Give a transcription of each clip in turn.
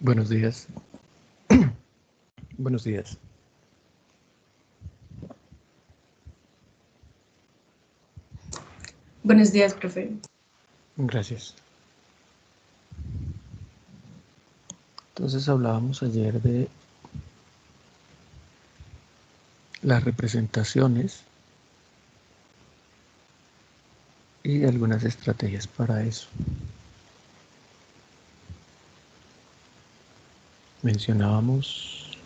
Buenos días. Buenos días. Buenos días, profe. Gracias. Entonces hablábamos ayer de las representaciones y de algunas estrategias para eso. Mencionábamos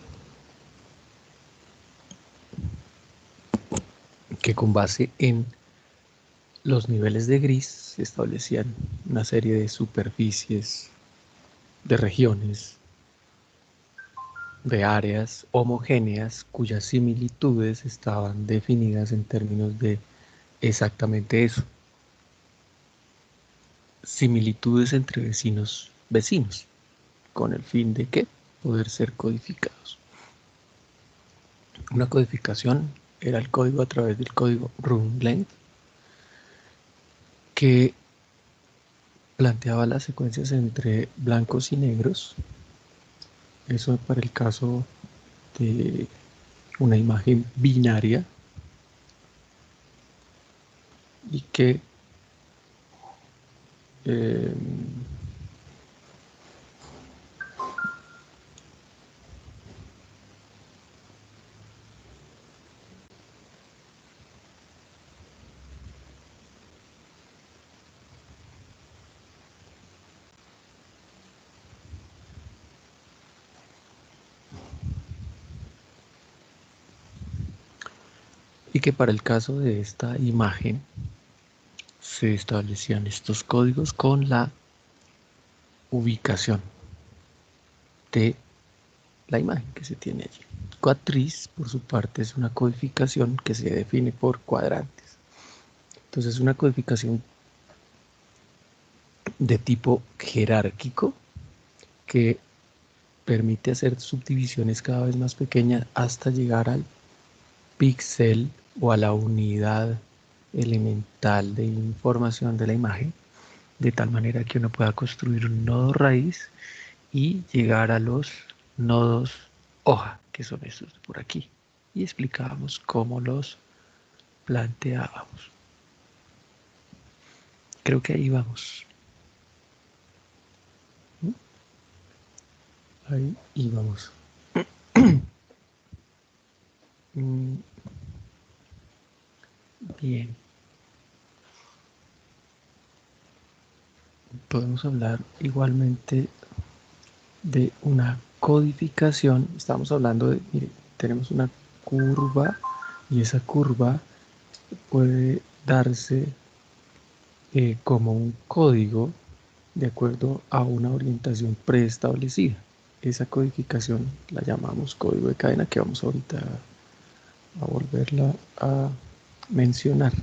que con base en los niveles de gris se establecían una serie de superficies, de regiones, de áreas homogéneas cuyas similitudes estaban definidas en términos de exactamente eso. Similitudes entre vecinos, con el fin de que poder ser codificados. Una codificación era el código a través del código run length, que planteaba las secuencias entre blancos y negros. Eso para el caso de una imagen binaria, y que eh, y que para el caso de esta imagen se establecían estos códigos con la ubicación de la imagen que se tiene allí. Quatriz, por su parte, es una codificación que se define por cuadrantes. Entonces, es una codificación de tipo jerárquico que permite hacer subdivisiones cada vez más pequeñas hasta llegar al píxel o a la unidad elemental de información de la imagen, de tal manera que uno pueda construir un nodo raíz y llegar a los nodos hoja, que son estos de por aquí. Y explicábamos cómo los planteábamos. Creo que ahí vamos. Ahí íbamos. Bien. Podemos hablar igualmente de una codificación. Estamos hablando de, mire, tenemos una curva y esa curva puede darse como un código de acuerdo a una orientación preestablecida. Esa codificación la llamamos código de cadena, que vamos ahorita a volverla a mencionar.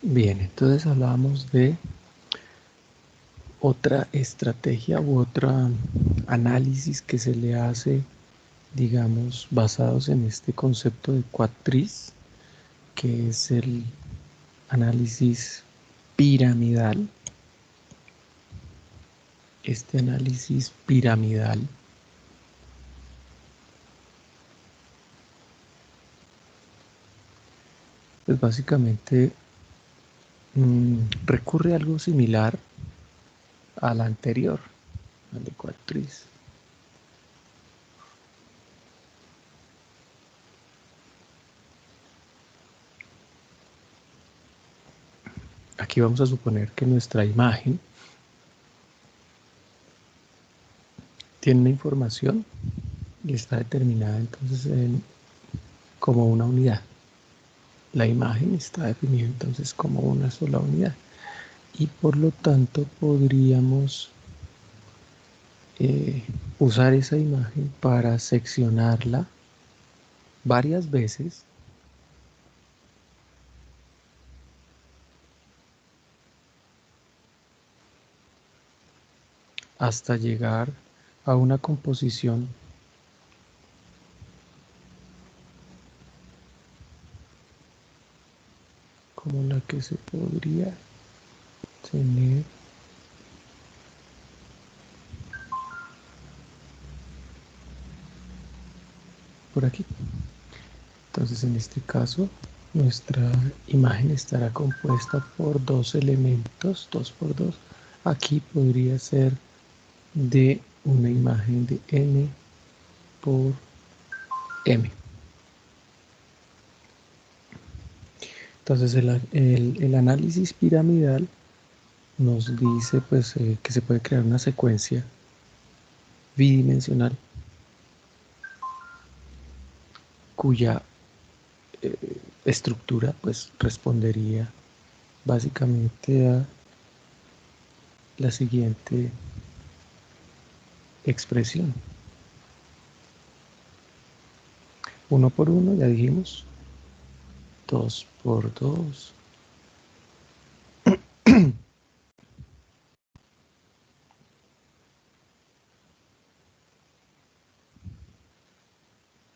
Bien, entonces hablábamos de otra estrategia u otra análisis que se le hace, digamos, basados en este concepto de cuatriz, que es el análisis piramidal. Este análisis piramidal pues básicamente recurre a algo similar al anterior, al de cuatriz. Aquí vamos a suponer que nuestra imagen tiene una información y está determinada entonces como una unidad. La imagen está definida entonces como una sola unidad y por lo tanto podríamos usar esa imagen para seccionarla varias veces hasta llegar a una composición como la que se podría tener por aquí. Entonces, en este caso, nuestra imagen estará compuesta por dos elementos, 2 por 2. Aquí podría ser de una imagen de n por m. Entonces, el análisis piramidal nos dice pues, que se puede crear una secuencia bidimensional cuya estructura pues respondería básicamente a la siguiente expresión. 1 por 1, ya dijimos. 2 por 2.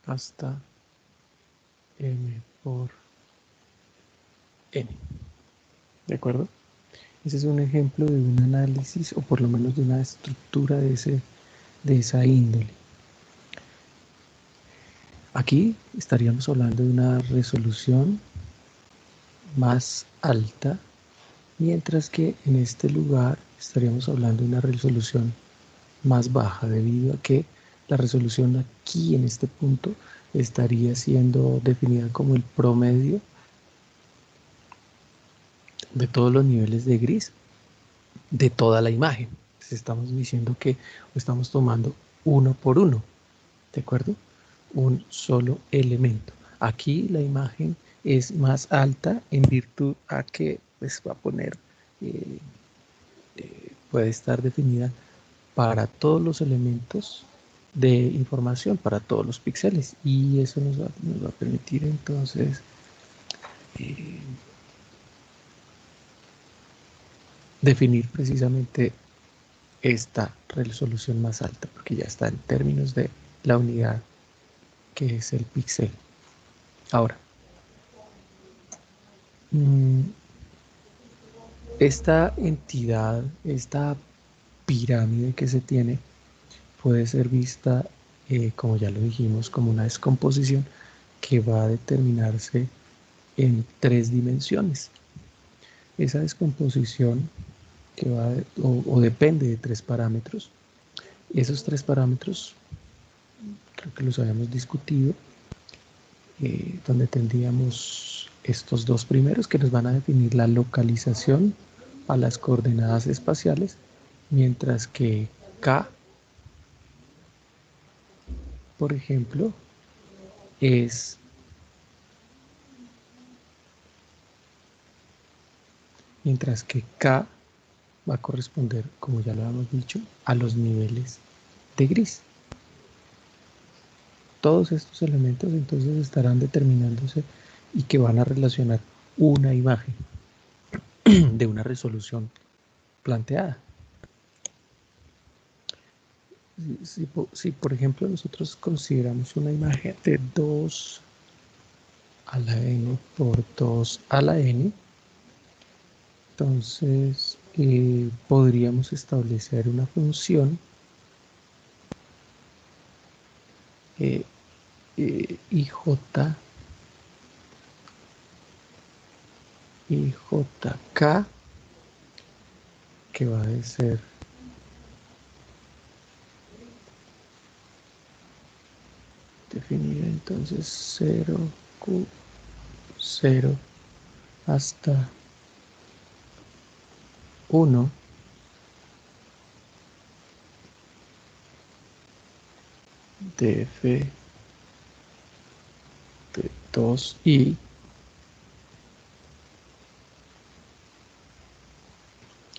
Hasta m por n. ¿De acuerdo? Ese es un ejemplo de un análisis, o por lo menos de una estructura de esa índole. Aquí estaríamos hablando de una resolución más alta, mientras que en este lugar estaríamos hablando de una resolución más baja, debido a que la resolución aquí en este punto estaría siendo definida como el promedio de todos los niveles de gris de toda la imagen. Entonces estamos diciendo que estamos tomando uno por uno, ¿de acuerdo? Un solo elemento. Aquí la imagen es más alta en virtud a que pues, va a poner, eh, puede estar definida para todos los elementos de información, para todos los píxeles, y eso nos va a permitir entonces eh, definir precisamente esta resolución más alta, porque ya está en términos de la unidad que es el píxel. Ahora, esta entidad, esta pirámide que se tiene, puede ser vista, como ya lo dijimos, como una descomposición que va a determinarse en 3 dimensiones. Esa descomposición que va o depende de 3 parámetros. Esos 3 parámetros, creo que los habíamos discutido, donde tendríamos estos dos primeros que nos van a definir la localización a las coordenadas espaciales, mientras que K, por ejemplo, es mientras que K va a corresponder, como ya lo hemos dicho, a los niveles de gris. Todos estos elementos entonces estarán determinándose y que van a relacionar una imagen de una resolución planteada. Si por ejemplo nosotros consideramos una imagen de 2 a la n por 2 a la n, entonces podríamos establecer una función ij ijk que va a ser definida entonces 0, q, 0 hasta 1 de f de 2i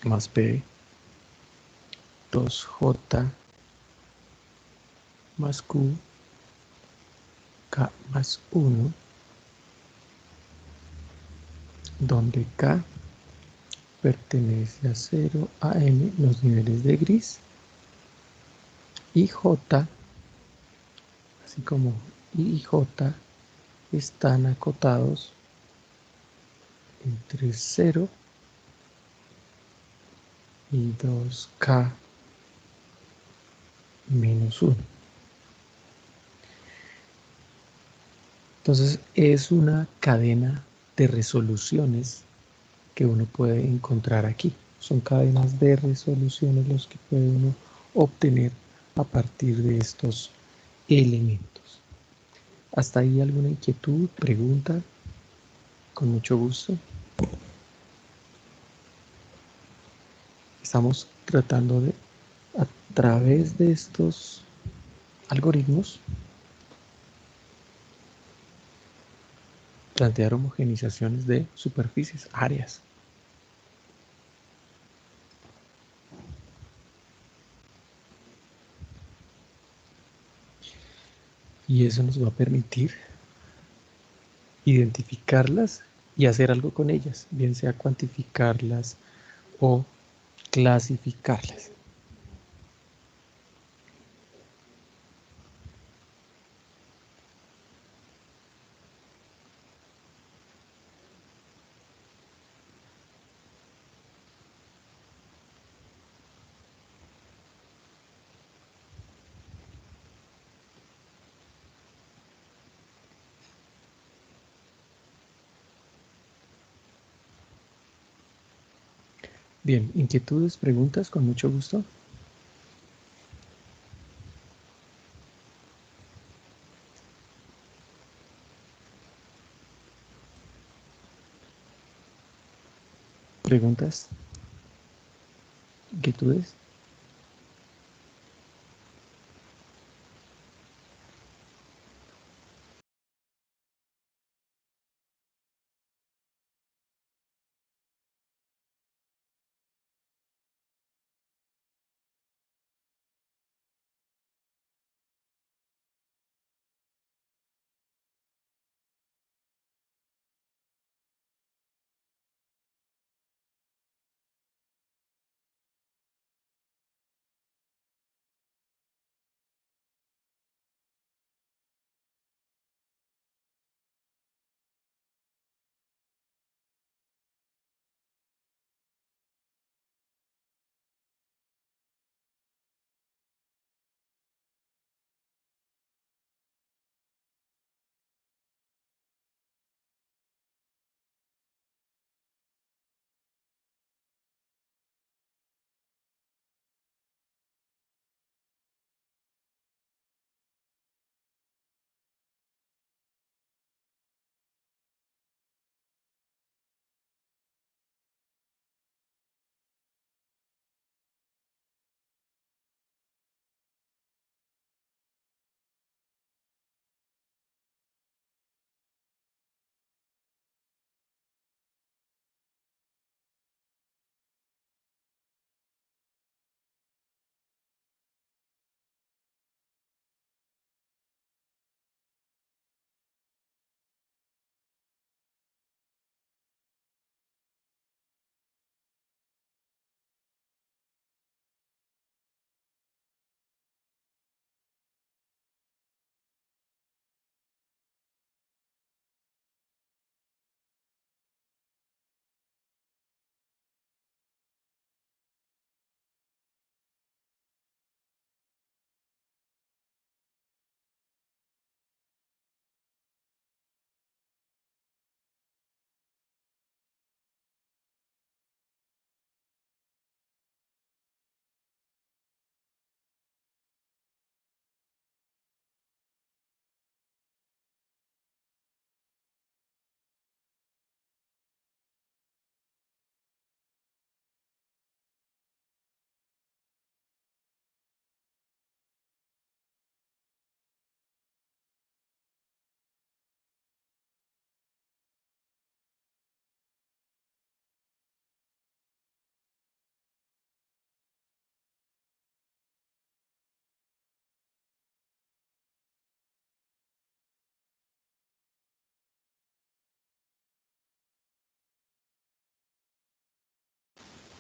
más b 2j más q, k más 1, donde k pertenece a 0 a n, los niveles de gris, y J, así como I y J, están acotados entre 0 y 2K menos 1. Entonces es una cadena de resoluciones que uno puede encontrar aquí. Son cadenas de resoluciones los que puede uno obtener a partir de estos elementos. ¿Hasta ahí alguna inquietud, pregunta? Con mucho gusto. Estamos tratando de, a través de estos algoritmos, plantear homogenizaciones de superficies, áreas. Y eso nos va a permitir identificarlas y hacer algo con ellas, bien sea cuantificarlas o clasificarlas. Bien, inquietudes, preguntas, con mucho gusto. Preguntas, inquietudes.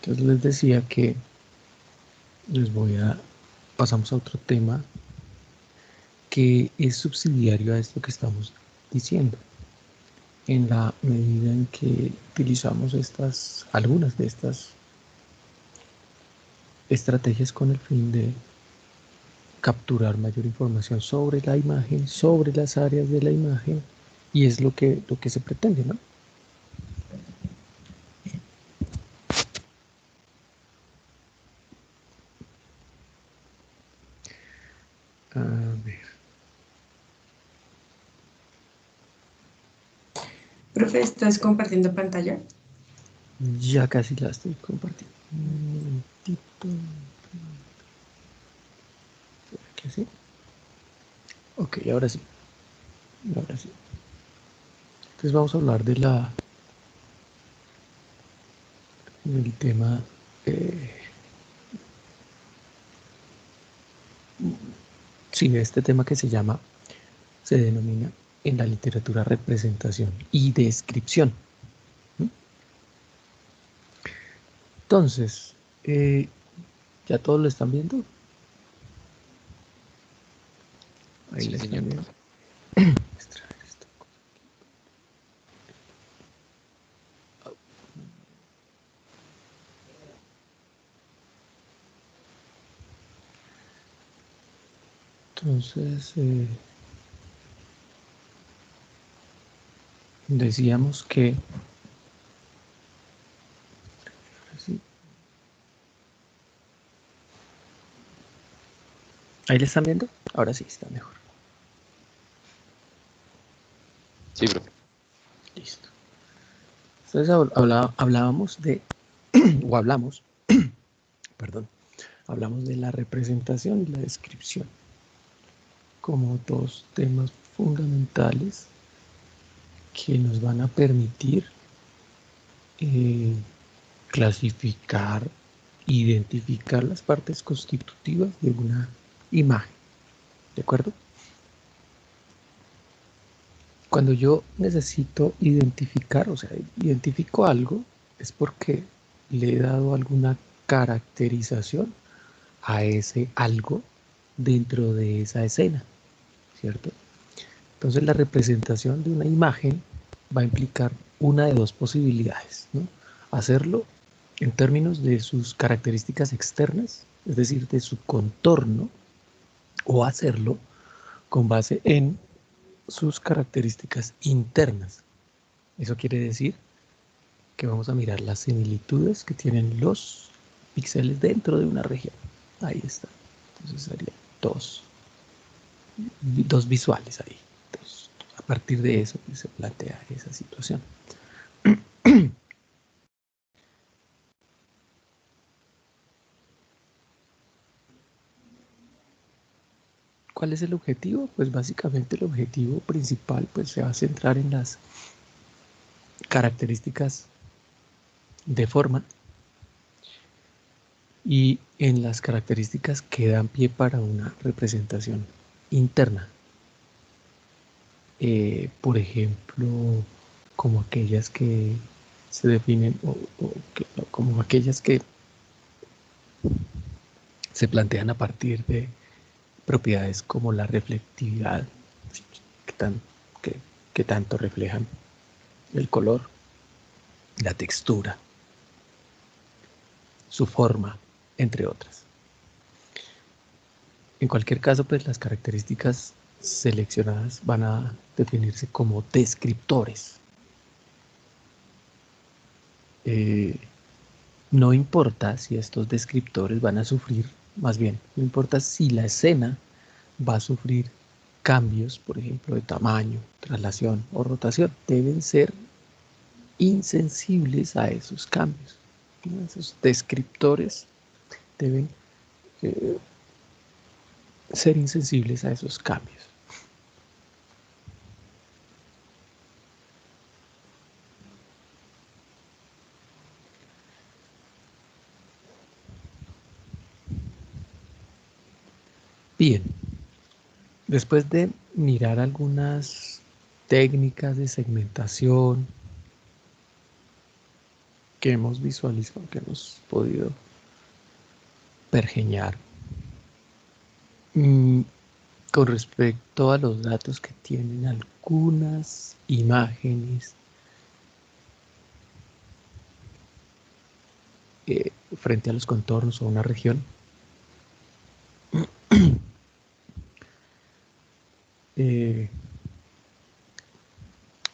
Entonces les decía que les voy a pasamos a otro tema que es subsidiario a esto que estamos diciendo. En la medida en que utilizamos algunas de estas estrategias con el fin de capturar mayor información sobre la imagen, sobre las áreas de la imagen, y es lo que se pretende, ¿no? A ver, Profe, ¿estás compartiendo pantalla? ya casi la estoy compartiendo. Un momentito. ¿Qué sí? Ok, ahora sí. Ahora sí. Entonces vamos a hablar del tema. Sí, de este tema que se denomina en la literatura representación y descripción. Entonces, ¿ya todos lo están viendo? Ahí Sí, lo señor, están viendo. profe. Entonces, decíamos que... ¿sí? ¿Ahí le están viendo? Ahora sí está mejor. Sí, profe. Listo. Entonces hablábamos de, o hablamos, perdón, hablamos de la representación y la descripción como dos temas fundamentales que nos van a permitir eh, clasificar, identificar las partes constitutivas de una imagen. ¿De acuerdo? Cuando yo necesito identificar, o sea, identifico algo, es porque le he dado alguna caracterización a ese algo dentro de esa escena, ¿cierto? Entonces la representación de una imagen va a implicar una de dos posibilidades, ¿no? Hacerlo en términos de sus características externas, es decir, de su contorno, o hacerlo con base en sus características internas. Eso quiere decir que vamos a mirar las similitudes que tienen los píxeles dentro de una región. Ahí está. Entonces serían dos visuales ahí. Entonces, a partir de eso pues, se plantea esa situación. ¿Cuál es el objetivo? Pues básicamente el objetivo principal pues, se va a centrar en las características de forma y en las características que dan pie para una representación interna. Por ejemplo, como aquellas que se definen como aquellas que se plantean a partir de propiedades como la reflectividad, que, tan, que tanto reflejan el color, la textura, su forma, entre otras. En cualquier caso, pues las características seleccionadas van a definirse como descriptores. Eh, no importa si estos descriptores van a sufrir, más bien, no importa si la escena va a sufrir cambios, por ejemplo, de tamaño, traslación o rotación, deben ser insensibles a esos cambios, ¿no? Esos descriptores deben eh, ser insensibles a esos cambios. Bien, después de mirar algunas técnicas de segmentación que hemos visualizado, que hemos podido pergeñar, Mm, con respecto a los datos que tienen algunas imágenes frente a los contornos o una región,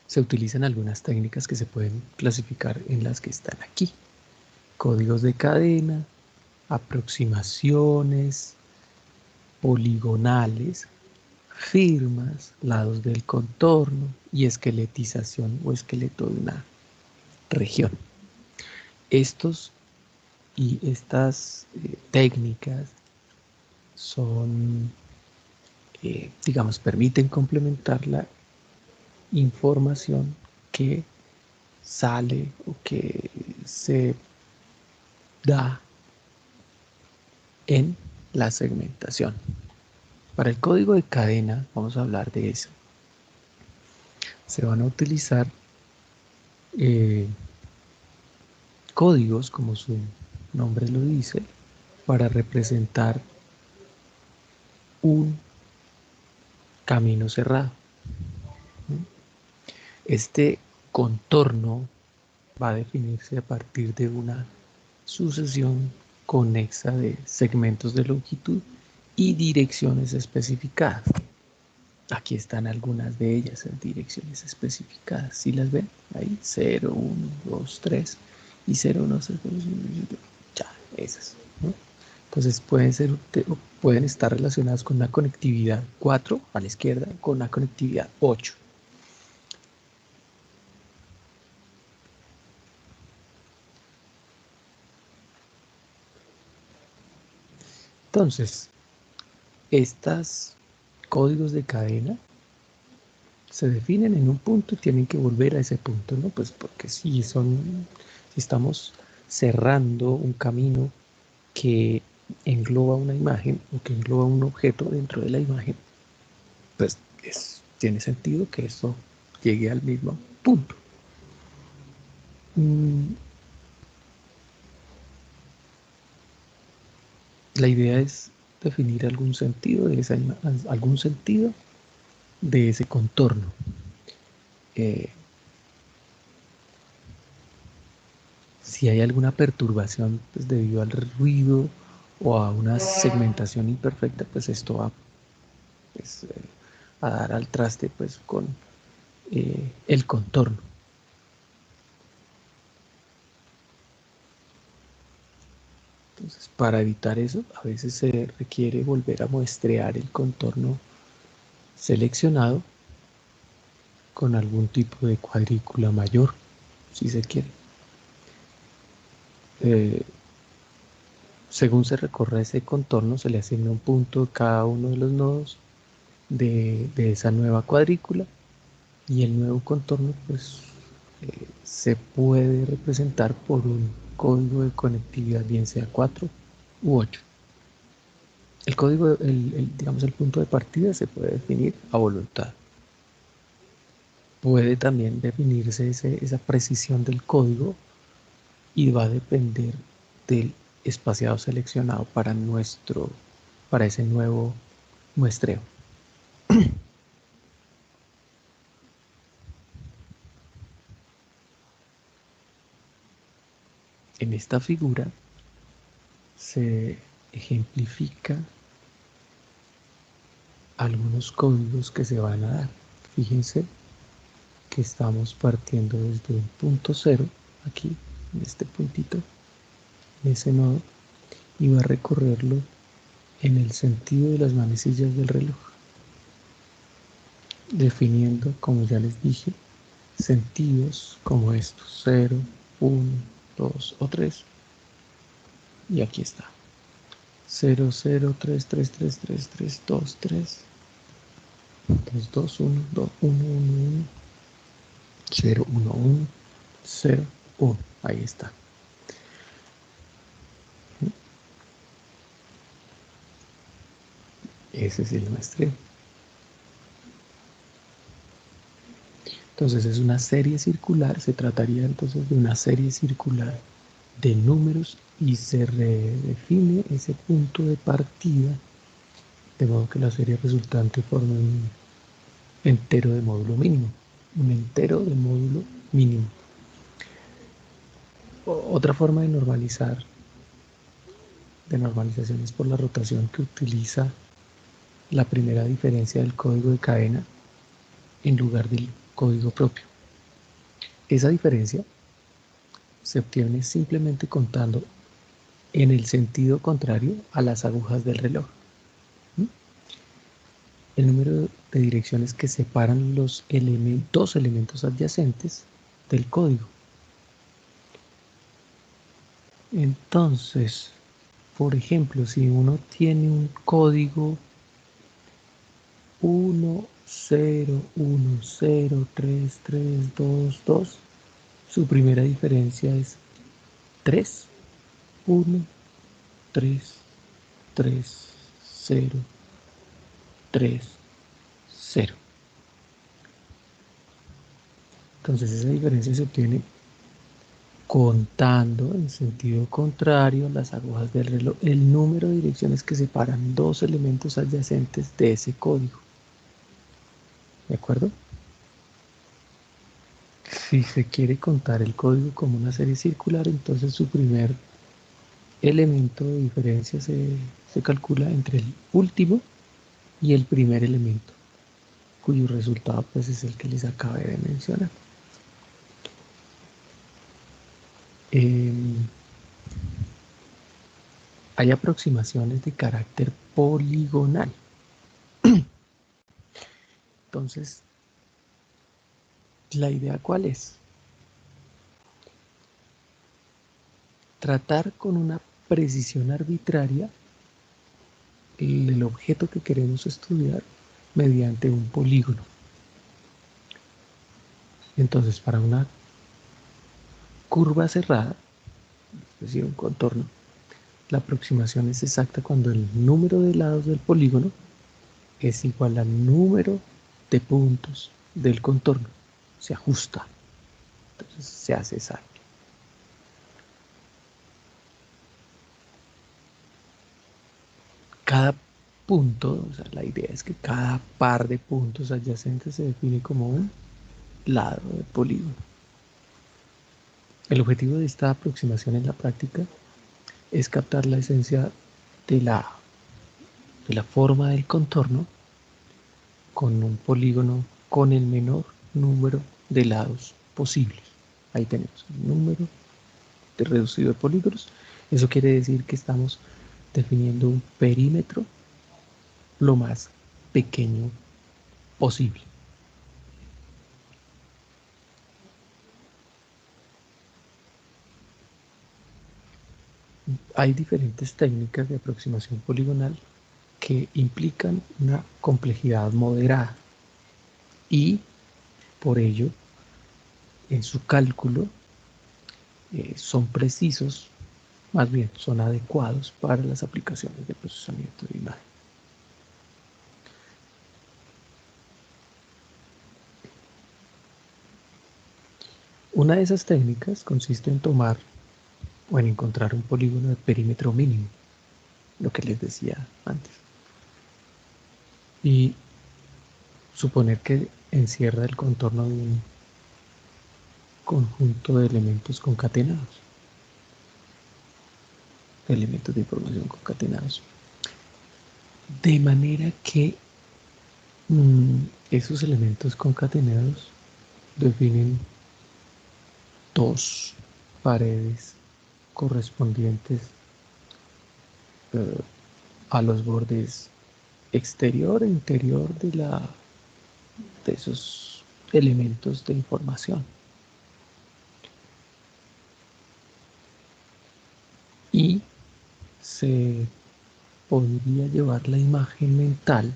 se utilizan algunas técnicas que se pueden clasificar en las que están aquí: códigos de cadena, aproximaciones, poligonales, firmas, lados del contorno y esqueletización o esqueleto de una región. Estos y estas técnicas son, digamos, permiten complementar la información que sale o que se da en la segmentación. Para el código de cadena, vamos a hablar de eso. Se van a utilizar códigos, como su nombre lo dice, para representar un camino cerrado. Este contorno va a definirse a partir de una sucesión conexa de segmentos de longitud y direcciones especificadas. Aquí están algunas de ellas en direcciones especificadas. ¿Sí las ven? Ahí 0, 1, 2, 3 y 0, 1, 0, 2, 1, ya, esas, ¿no? Entonces pueden estar relacionadas con una conectividad 4 a la izquierda, con una conectividad 8. Entonces, estos códigos de cadena se definen en un punto y tienen que volver a ese punto, ¿no? Pues porque si estamos cerrando un camino que engloba una imagen o que engloba un objeto dentro de la imagen, pues tiene sentido que eso llegue al mismo punto. La idea es definir algún sentido de ese contorno. Si hay alguna perturbación pues, debido al ruido o a una segmentación imperfecta, pues esto va pues, a dar al traste pues, con el contorno. Entonces, para evitar eso, a veces se requiere volver a muestrear el contorno seleccionado con algún tipo de cuadrícula mayor, si se quiere. Según se recorre ese contorno, se le asigna un punto a cada uno de los nodos de esa nueva cuadrícula, y el nuevo contorno pues se puede representar por un código de conectividad, bien sea 4 u 8. El código, digamos, el punto de partida se puede definir a voluntad. Puede también definirse esa precisión del código y va a depender del espaciado seleccionado para ese nuevo muestreo. En esta figura se ejemplifica algunos códigos que se van a dar. Fíjense que estamos partiendo desde un punto 0, aquí, en este puntito, en ese nodo, y va a recorrerlo en el sentido de las manecillas del reloj, definiendo, como ya les dije, sentidos como estos: 0, 1, 2 o 3. Y aquí está: 0, 0, 3, 3, 3, 3, 3, 2, 3, 2, 2, 1, 2, 1, 1, 1, 0, 1, 1, 0, 1. Ahí está. Ese es el muestreo. Entonces es una serie circular. Se trataría entonces de una serie circular de números y se redefine ese punto de partida de modo que la serie resultante forme un entero de módulo mínimo. Un entero de módulo mínimo. Otra forma de normalización es por la rotación que utiliza la primera diferencia del código de cadena en lugar del código propio. Esa diferencia se obtiene simplemente contando en el sentido contrario a las agujas del reloj. El número de direcciones que separan los dos elementos adyacentes del código. Entonces, por ejemplo, si uno tiene un código 1010332, su primera diferencia es 3, 1, 3, 3, 0, 3, 0. Entonces esa diferencia se obtiene contando en sentido contrario las agujas del reloj, el número de direcciones que separan dos elementos adyacentes de ese código. ¿De acuerdo? Si se quiere contar el código como una serie circular, entonces su primer elemento de diferencia se calcula entre el último y el primer elemento, cuyo resultado pues es el que les acabé de mencionar. Hay aproximaciones de carácter poligonal. Entonces, ¿la idea cuál es? Tratar con una precisión arbitraria el objeto que queremos estudiar mediante un polígono. Entonces, para una curva cerrada, es decir, un contorno, la aproximación es exacta cuando el número de lados del polígono es igual al número de puntos del contorno. Se ajusta. Entonces se hace exacto. Cada punto, o sea, la idea es que cada par de puntos adyacentes se define como un lado del polígono. El objetivo de esta aproximación en la práctica es captar la esencia de la forma del contorno con un polígono con el menor número de lados posibles. Ahí tenemos el número reducido de polígonos. Eso quiere decir que estamos definiendo un perímetro lo más pequeño posible. Hay diferentes técnicas de aproximación poligonal que implican una complejidad moderada y por ello en su cálculo son precisos, más bien son adecuados para las aplicaciones de procesamiento de imagen. Una de esas técnicas consiste en tomar o en encontrar un polígono de perímetro mínimo, lo que les decía antes, y suponer que encierra el contorno de un conjunto de elementos concatenados, de elementos de información concatenados, de manera que esos elementos concatenados definen dos paredes correspondientes a los bordes exterior e interior de esos elementos de información. Y se podría llevar la imagen mental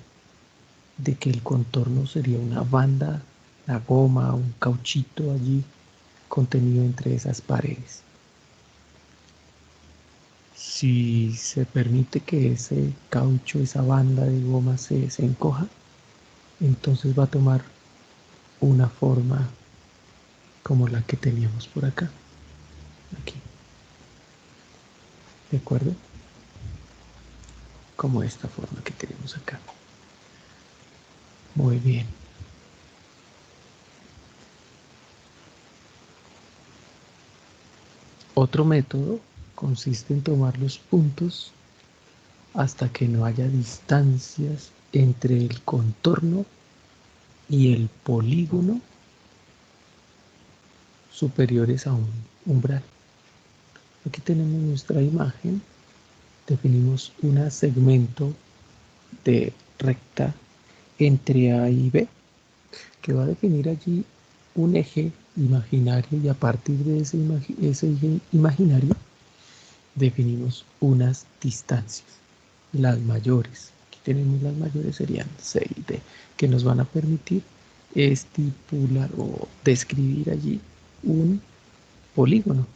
de que el contorno sería una banda, una goma, un cauchito allí contenido entre esas paredes. Si se permite que ese caucho, esa banda de goma se encoja, entonces va a tomar una forma como la que teníamos por acá, aquí. ¿De acuerdo? como esta forma que tenemos acá. Muy bien. Otro método consiste en tomar los puntos hasta que no haya distancias entre el contorno y el polígono superiores a un umbral. Aquí tenemos nuestra imagen, definimos un segmento de recta entre A y B, que va a definir allí un eje imaginario, y a partir de ese eje imaginario definimos unas distancias, las mayores. Aquí tenemos las mayores, serían C y D, que nos van a permitir estipular o describir allí un polígono.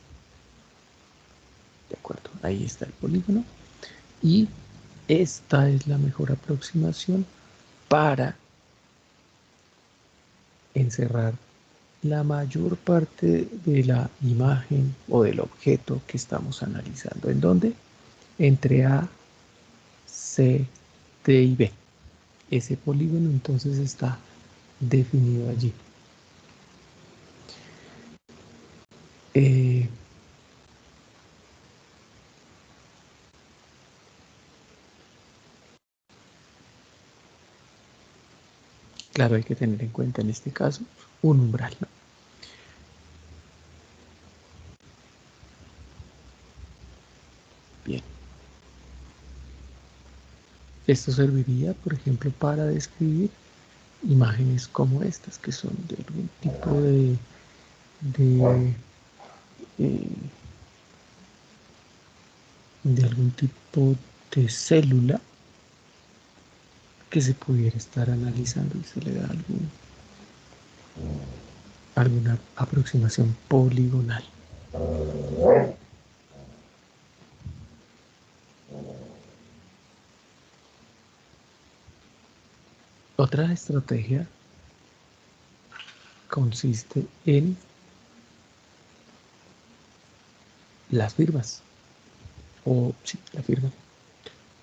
De acuerdo, ahí está el polígono, y esta es la mejor aproximación para encerrar la mayor parte de la imagen o del objeto que estamos analizando. ¿En dónde? Entre A, C, D y B. Ese polígono entonces está definido allí. Claro, hay que tener en cuenta en este caso un umbral, ¿no? Bien. Esto serviría, por ejemplo, para describir imágenes como estas, que son de algún tipo eh, de algún tipo de célula que se pudiera estar analizando, y se le da alguna aproximación poligonal. Otra estrategia consiste en las firmas, o sí, la firma.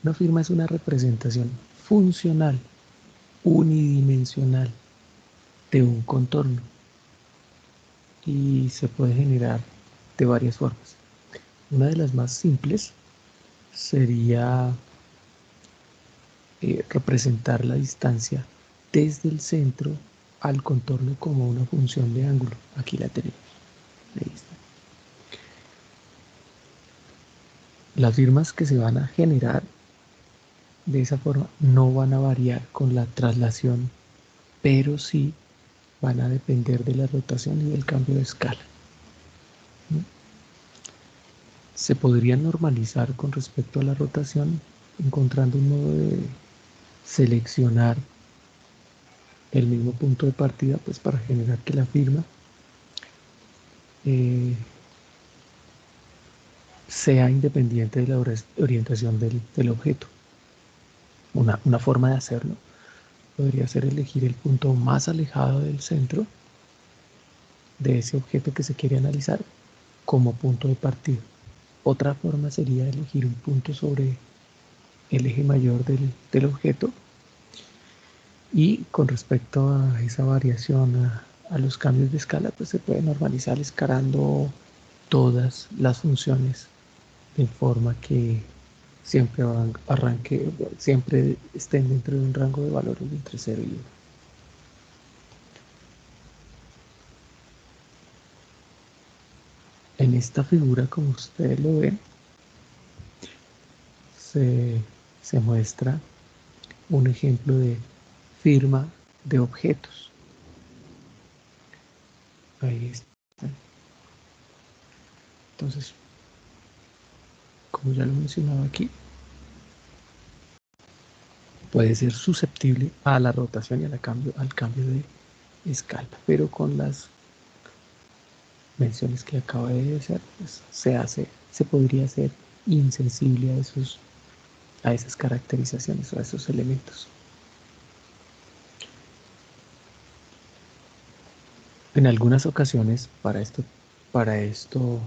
Una firma es una representación funcional, unidimensional, de un contorno, y se puede generar de varias formas. Una de las más simples sería representar la distancia desde el centro al contorno como una función de ángulo. Aquí la tenemos. Ahí está. Las firmas que se van a generar de esa forma no van a variar con la traslación, pero sí van a depender de la rotación y del cambio de escala. Se podría normalizar con respecto a la rotación, encontrando un modo de seleccionar el mismo punto de partida, pues para generar que la firma sea independiente de la orientación del objeto. Una forma de hacerlo podría ser elegir el punto más alejado del centro de ese objeto que se quiere analizar como punto de partida. Otra forma sería elegir un punto sobre el eje mayor del objeto, y con respecto a esa variación, a los cambios de escala, pues se puede normalizar escalando todas las funciones de forma que siempre siempre estén dentro de un rango de valores entre 0 y 1. En esta figura, como ustedes lo ven, se muestra un ejemplo de firma de objetos. Ahí está. Entonces, como ya lo mencionaba aquí, puede ser susceptible a la rotación y al cambio de escala, pero con las menciones que acabo de hacer, pues se podría hacer insensible a esas caracterizaciones o a esos elementos. En algunas ocasiones para esto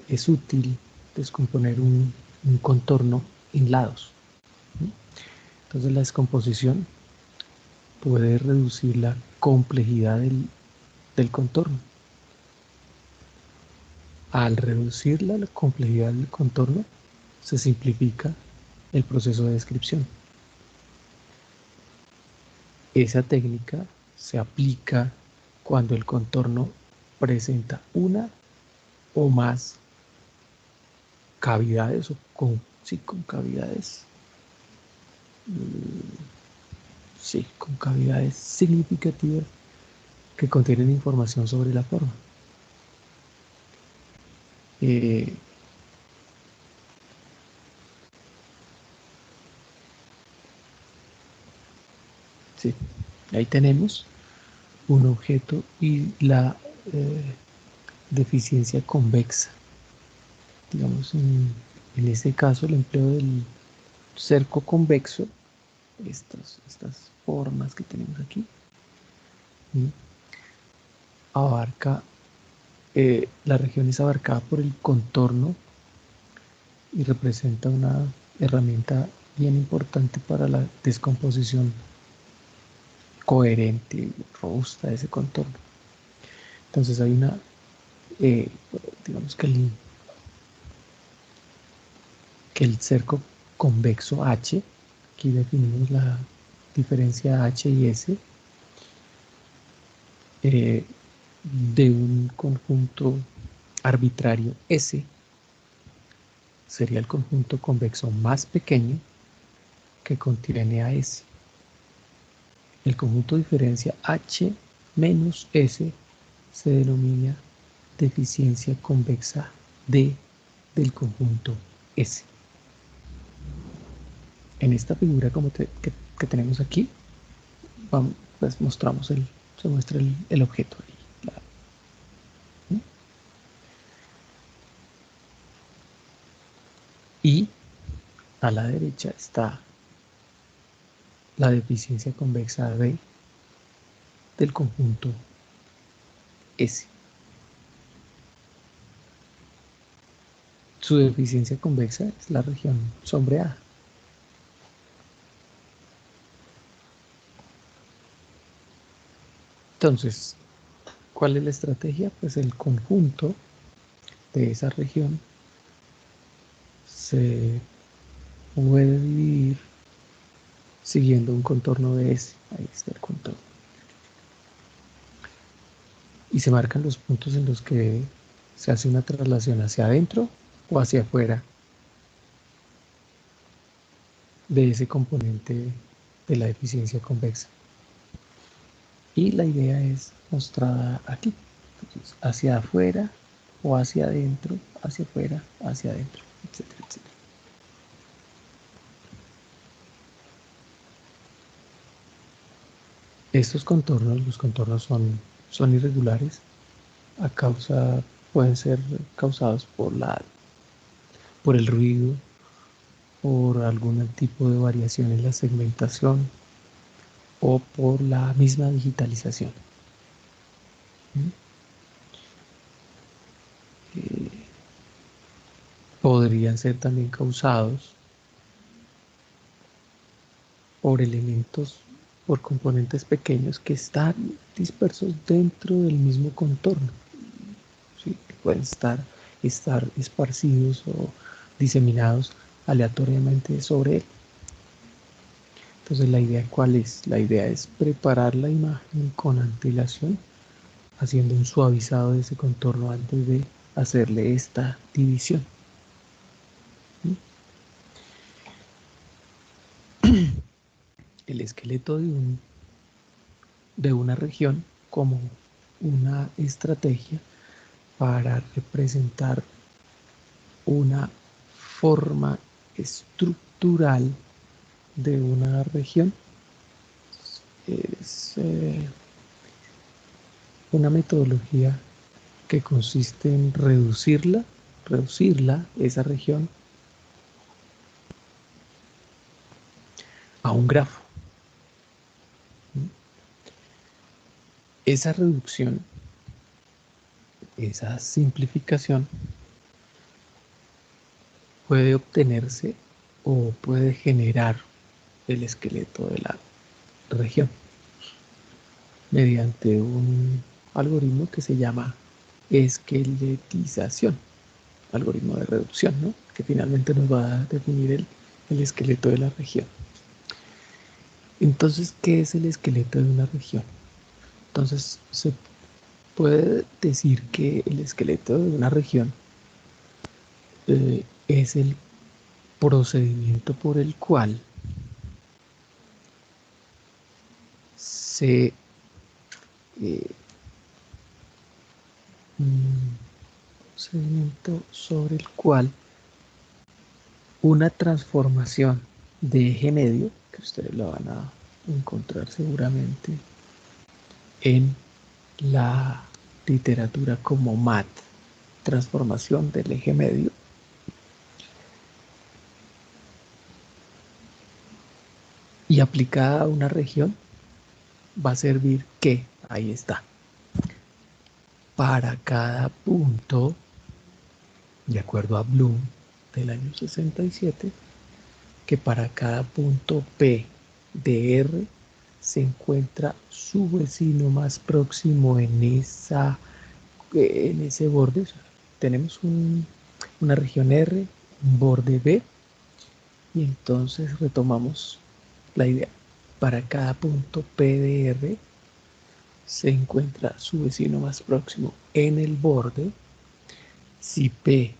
es útil descomponer un contorno en lados. Entonces la descomposición puede reducir la complejidad del contorno. Al reducir la complejidad del contorno, se simplifica el proceso de descripción. Esa técnica se aplica cuando el contorno presenta una o más cavidades o concavidades. Sí, concavidades significativas que contienen información sobre la forma. Sí, ahí tenemos un objeto y la deficiencia convexa. Digamos, en este caso, el empleo del cerco convexo, estas formas que tenemos aquí, abarca, la región es abarcada por el contorno y representa una herramienta bien importante para la descomposición coherente y robusta de ese contorno. Entonces hay una, digamos que el cerco convexo H, aquí definimos la diferencia H y S, de un conjunto arbitrario S, sería el conjunto convexo más pequeño que contiene a S. El conjunto de diferencia H menos S se denomina deficiencia convexa D del conjunto S. En esta figura que tenemos aquí, pues se muestra el objeto. Y a la derecha está la deficiencia convexa D del conjunto S. Su deficiencia convexa es la región sombreada. Entonces, ¿cuál es la estrategia? Pues el conjunto de esa región se puede dividir siguiendo un contorno de S. Ahí está el contorno. Y se marcan los puntos en los que se hace una traslación hacia adentro o hacia afuera de ese componente de la deficiencia convexa. Y la idea es mostrada aquí. Entonces, hacia afuera o hacia adentro, hacia afuera, hacia adentro, etcétera, etcétera. Estos contornos, los contornos son irregulares, pueden ser causados por el ruido, por algún tipo de variación en la segmentación o por la misma digitalización. Podrían ser también causados por por componentes pequeños que están dispersos dentro del mismo contorno. ¿Sí? Pueden estar esparcidos o diseminados aleatoriamente sobre él. Entonces, ¿la idea cuál es? La idea es preparar la imagen con antelación, haciendo un suavizado de ese contorno antes de hacerle esta división. El esqueleto de una región como una estrategia para representar una forma estructural de una región. Es una metodología que consiste en reducirla, esa región, a un grafo. Esa reducción, esa simplificación puede obtenerse o puede generar el esqueleto de la región mediante un algoritmo que se llama esqueletización, algoritmo de reducción, ¿no? Que finalmente nos va a definir el esqueleto de la región. Entonces, ¿qué es el esqueleto de una región? Entonces, se puede decir que el esqueleto de una región es el procedimiento por el cual se procedimiento sobre el cual una transformación de eje medio, que ustedes la van a encontrar seguramente en la literatura como MAT, transformación del eje medio, y aplicada a una región, va a servir que, ahí está, para cada punto, de acuerdo a Bloom del año 67, que para cada punto P de R se encuentra su vecino más próximo en ese borde. O sea, tenemos una región R, un borde B, y entonces retomamos la idea. Para cada punto P de R se encuentra su vecino más próximo en el borde. Si P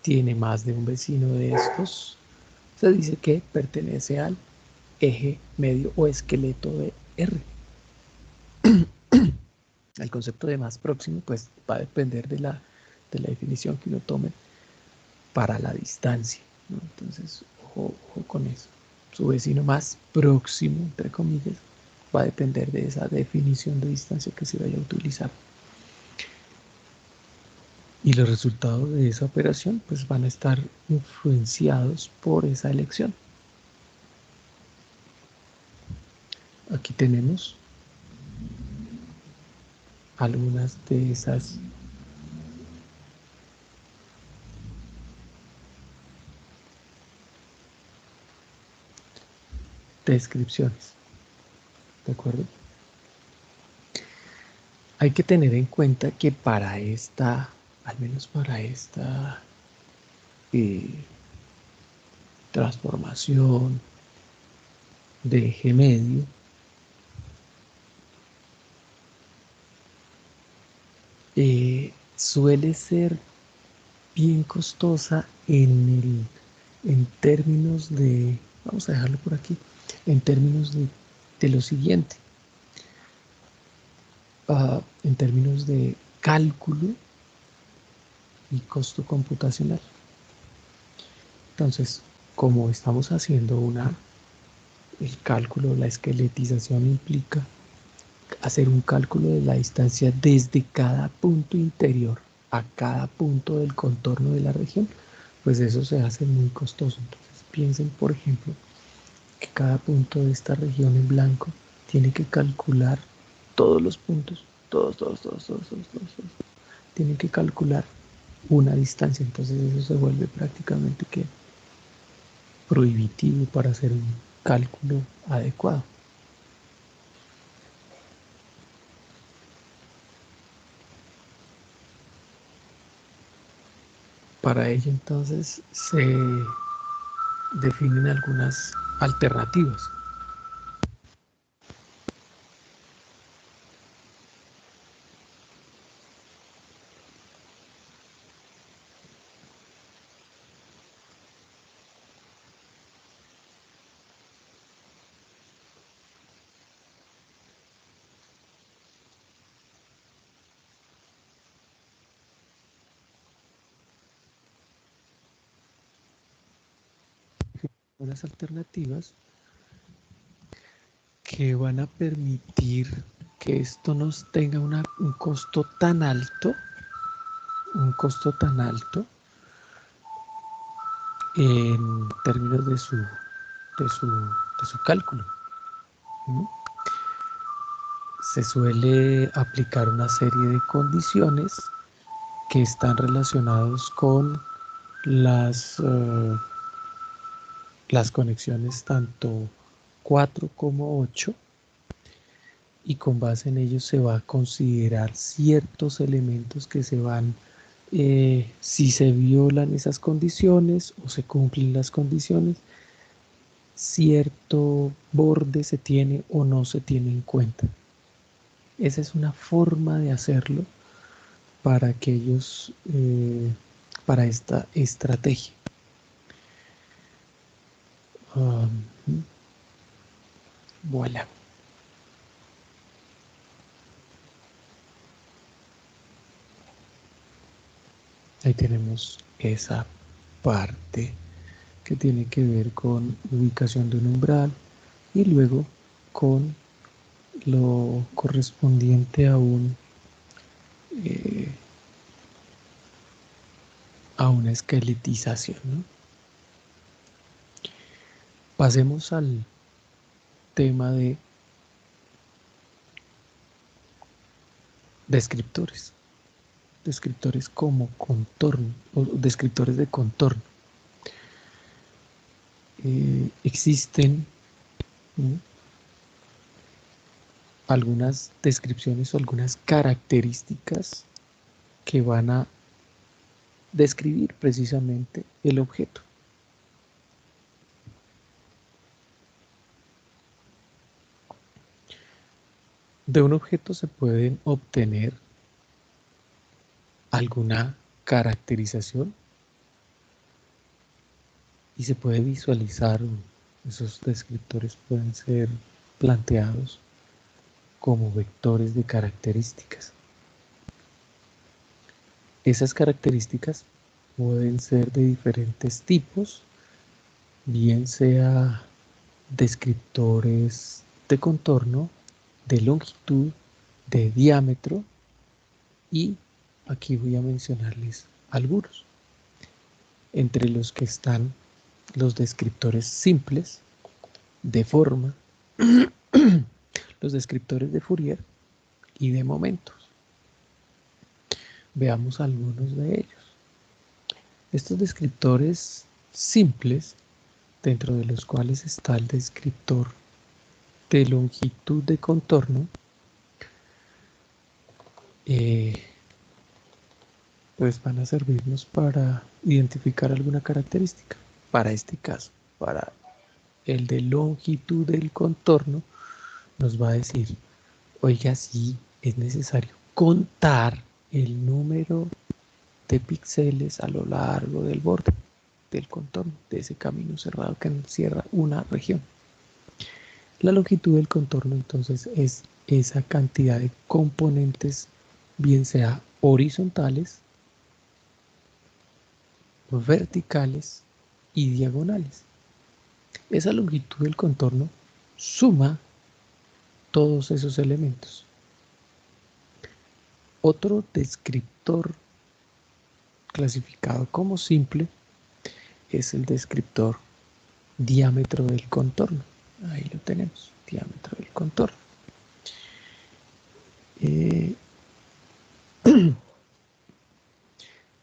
tiene más de un vecino de estos, se dice que pertenece al eje medio o esqueleto de R. El concepto de más próximo pues va a depender de la definición que uno tome para la distancia, ¿no? Entonces, ojo con eso. Su vecino más próximo, entre comillas, va a depender de esa definición de distancia que se vaya a utilizar. Y los resultados de esa operación pues van a estar influenciados por esa elección. Aquí tenemos algunas de esas descripciones, ¿de acuerdo? Hay que tener en cuenta que para esta, al menos para esta transformación de eje medio, suele ser bien costosa en términos de, vamos a dejarlo por aquí, en términos de lo siguiente, en términos de cálculo y costo computacional. Entonces, como estamos haciendo el cálculo, la esqueletización implica hacer un cálculo de la distancia desde cada punto interior a cada punto del contorno de la región, pues eso se hace muy costoso. Entonces piensen, por ejemplo, que cada punto de esta región en blanco tiene que calcular todos los puntos, todos. Tienen que calcular una distancia, entonces eso se vuelve prácticamente que prohibitivo para hacer un cálculo adecuado. Para ello entonces se definen algunas alternativas. Unas alternativas que van a permitir que esto no tenga un costo tan alto, en términos de su cálculo, ¿no? Se suele aplicar una serie de condiciones que están relacionados con las las conexiones tanto 4 como 8, y con base en ellos se va a considerar ciertos elementos que se van, si se violan esas condiciones o se cumplen las condiciones, cierto borde se tiene o no se tiene en cuenta. Esa es una forma de hacerlo para aquellos, para esta estrategia. Voilà. Ahí tenemos esa parte que tiene que ver con ubicación de un umbral y luego con lo correspondiente a una esqueletización, ¿no? Pasemos al tema de descriptores. Descriptores como contorno o descriptores de contorno. Existen, ¿no?, algunas descripciones o algunas características que van a describir precisamente el objeto. De un objeto se pueden obtener alguna caracterización y se puede visualizar. Esos descriptores pueden ser planteados como vectores de características. Esas características pueden ser de diferentes tipos, bien sea descriptores de contorno, de longitud, de diámetro, y aquí voy a mencionarles algunos, entre los que están los descriptores simples, de forma, los descriptores de Fourier y de momentos. Veamos algunos de ellos. Estos descriptores simples, dentro de los cuales está el descriptor de longitud de contorno, pues van a servirnos para identificar alguna característica. Para este caso, para el de longitud del contorno, nos va a decir, oiga, sí, es necesario contar el número de píxeles a lo largo del borde del contorno, de ese camino cerrado que encierra una región. La longitud del contorno entonces es esa cantidad de componentes, bien sea horizontales, verticales y diagonales. Esa longitud del contorno suma todos esos elementos. Otro descriptor clasificado como simple es el descriptor diámetro del contorno. Ahí lo tenemos, diámetro del contorno.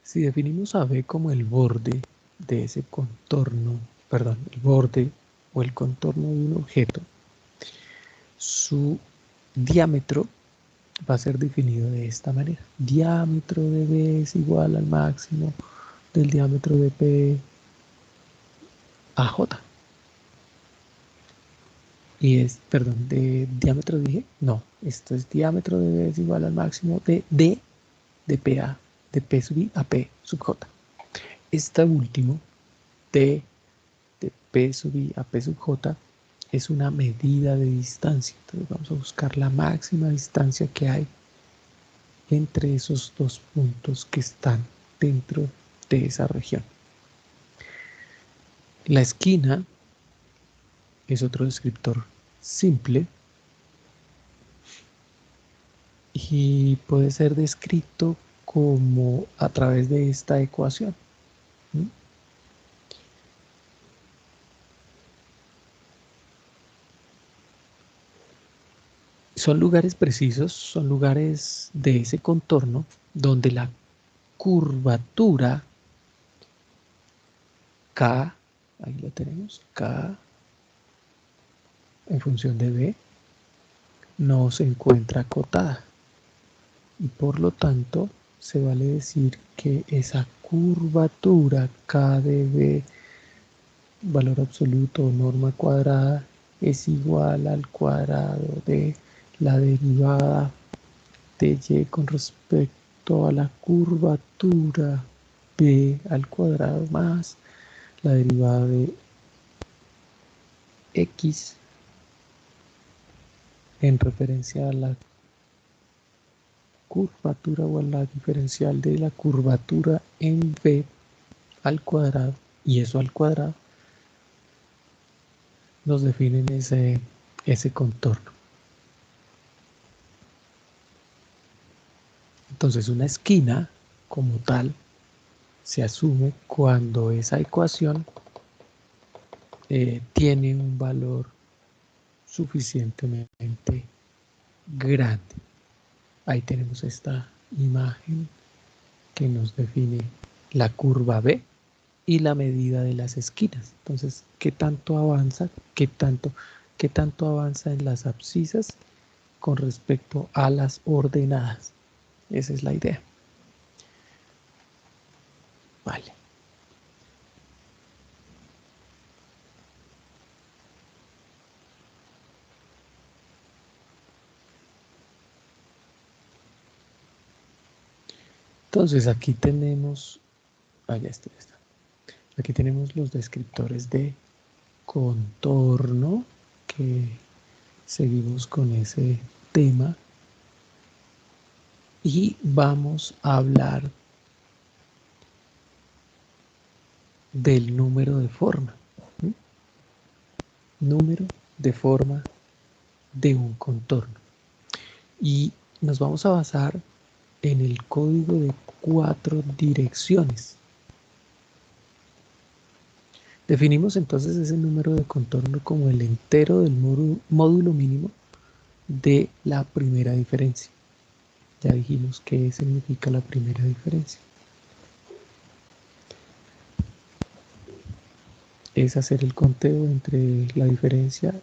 Si definimos a B como el borde de ese contorno, perdón, el borde o el contorno de un objeto, su diámetro va a ser definido de esta manera. Diámetro de B es igual al máximo del diámetro de P a J. Y es, perdón, de diámetro dije, no, esto es diámetro de B es igual al máximo de D de P a, de P sub I a P sub J. Este último, D de P sub I a P sub J, es una medida de distancia. Entonces vamos a buscar la máxima distancia que hay entre esos dos puntos que están dentro de esa región. La esquina es otro descriptor simple y puede ser descrito como a través de esta ecuación. Son lugares precisos, son lugares de ese contorno donde la curvatura K Ahí la tenemos. K en función de B no se encuentra acotada. Y por lo tanto, se vale decir que esa curvatura K de B, valor absoluto o norma cuadrada, es igual al cuadrado de la derivada de y con respecto a la curvatura b al cuadrado más la derivada de x en referencia a la curvatura o a la diferencial de la curvatura en b al cuadrado, y eso al cuadrado nos definen ese contorno. Entonces una esquina como tal se asume cuando esa ecuación tiene un valor suficientemente grande. Ahí tenemos esta imagen que nos define la curva B y la medida de las esquinas. Entonces, ¿qué tanto avanza? ¿Qué tanto avanza en las abscisas con respecto a las ordenadas? Esa es la idea. Vale. Entonces aquí tenemos, ya está. Aquí tenemos los descriptores de contorno, que seguimos con ese tema, y vamos a hablar del número de forma. Número de forma de un contorno. Y nos vamos a basar en el código de 4 direcciones. Definimos entonces ese número de contorno como el entero del módulo mínimo de la primera diferencia. Ya dijimos qué significa la primera diferencia. Es hacer el conteo entre la diferencia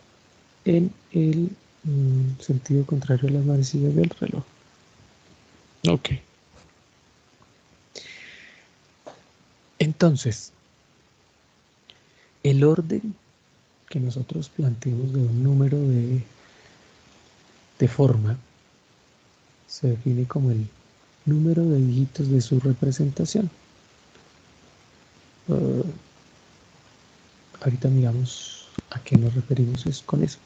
en el sentido contrario a las manecillas del reloj. Ok. Entonces, el orden que nosotros planteamos de un número de forma se define como el número de dígitos de su representación. Ahorita miramos a qué nos referimos con eso.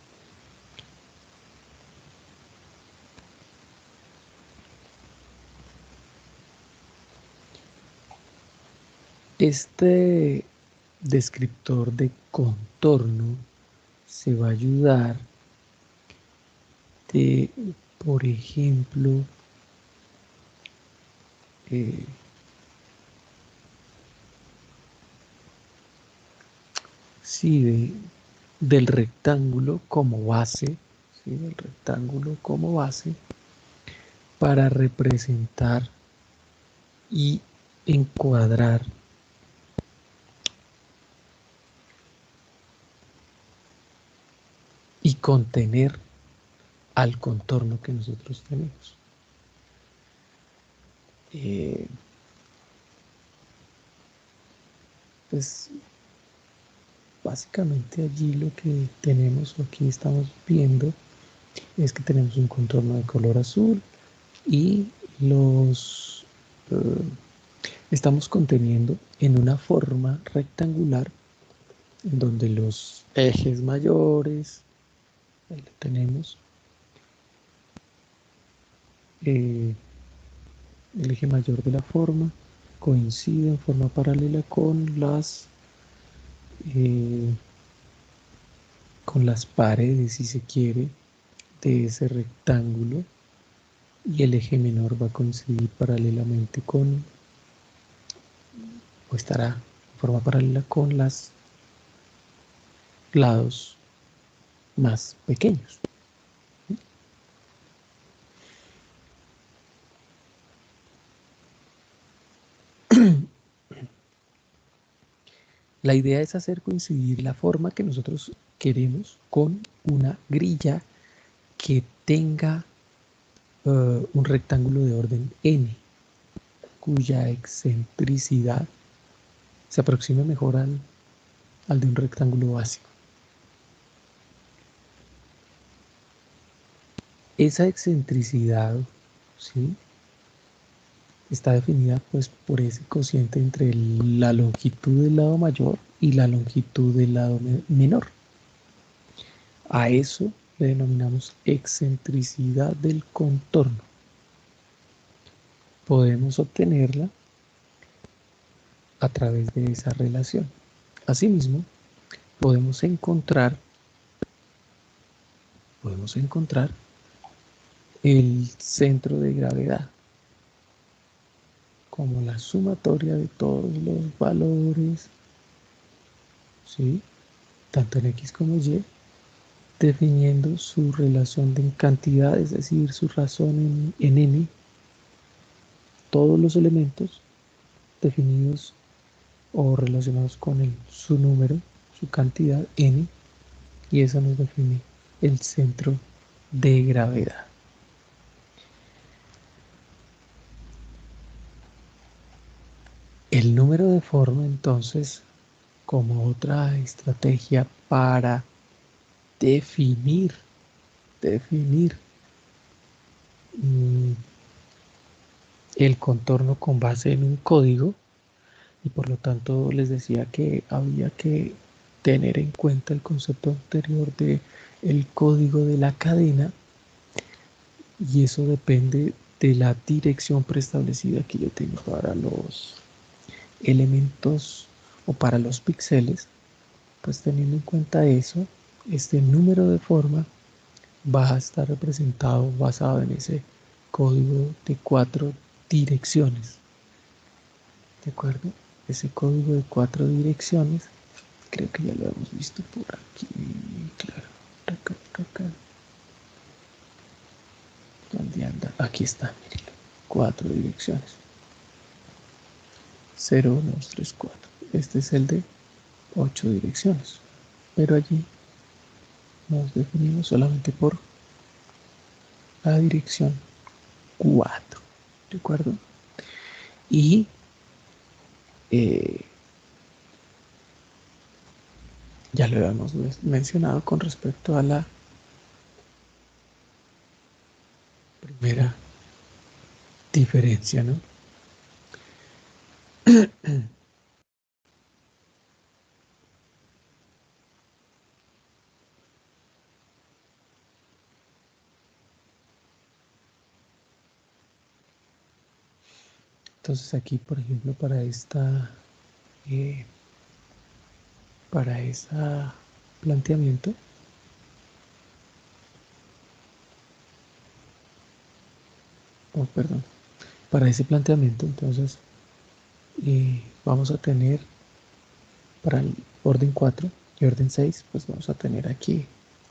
Este descriptor de contorno se va a ayudar de, por ejemplo, sí, del rectángulo como base, ¿sí? Del rectángulo como base para representar y encuadrar y contener al contorno que nosotros tenemos. Pues básicamente allí lo que tenemos, o aquí estamos viendo, es que tenemos un contorno de color azul y los estamos conteniendo en una forma rectangular en donde los ejes mayores, ahí lo tenemos, el eje mayor de la forma coincide en forma paralela con las paredes, si se quiere, de ese rectángulo, y el eje menor va a coincidir paralelamente o estará en forma paralela con los lados más pequeños. La idea es hacer coincidir la forma que nosotros queremos con una grilla que tenga un rectángulo de orden n, cuya excentricidad se aproxime mejor al de un rectángulo básico. Esa excentricidad, ¿sí?, está definida pues por ese cociente entre la longitud del lado mayor y la longitud del lado menor. A eso le denominamos excentricidad del contorno. Podemos obtenerla a través de esa relación. Asimismo, podemos encontrar el centro de gravedad como la sumatoria de todos los valores, ¿sí?, tanto en X como Y, definiendo su relación de cantidad, es decir, su razón en n, todos los elementos definidos o relacionados con su número, su cantidad n, y eso nos define el centro de gravedad. El número de forma, entonces, como otra estrategia para definir el contorno con base en un código, y por lo tanto les decía que había que tener en cuenta el concepto anterior de el código de la cadena, y eso depende de la dirección preestablecida que yo tengo para los elementos o para los píxeles. Pues teniendo en cuenta eso, este número de forma va a estar representado basado en ese código de 4 direcciones. ¿De acuerdo? Ese código de 4 direcciones, creo que ya lo hemos visto por aquí, claro. Acá. ¿Dónde anda? Aquí está, miren. 4 direcciones. 0, 1, 2, 3, 4. Este es el de 8 direcciones. Pero allí nos definimos solamente por la dirección 4. ¿De acuerdo? Y ya lo habíamos mencionado con respecto a la primera diferencia, ¿no? Entonces aquí, por ejemplo, para ese planteamiento, para ese planteamiento, entonces vamos a tener para el orden 4 y orden 6, pues vamos a tener aquí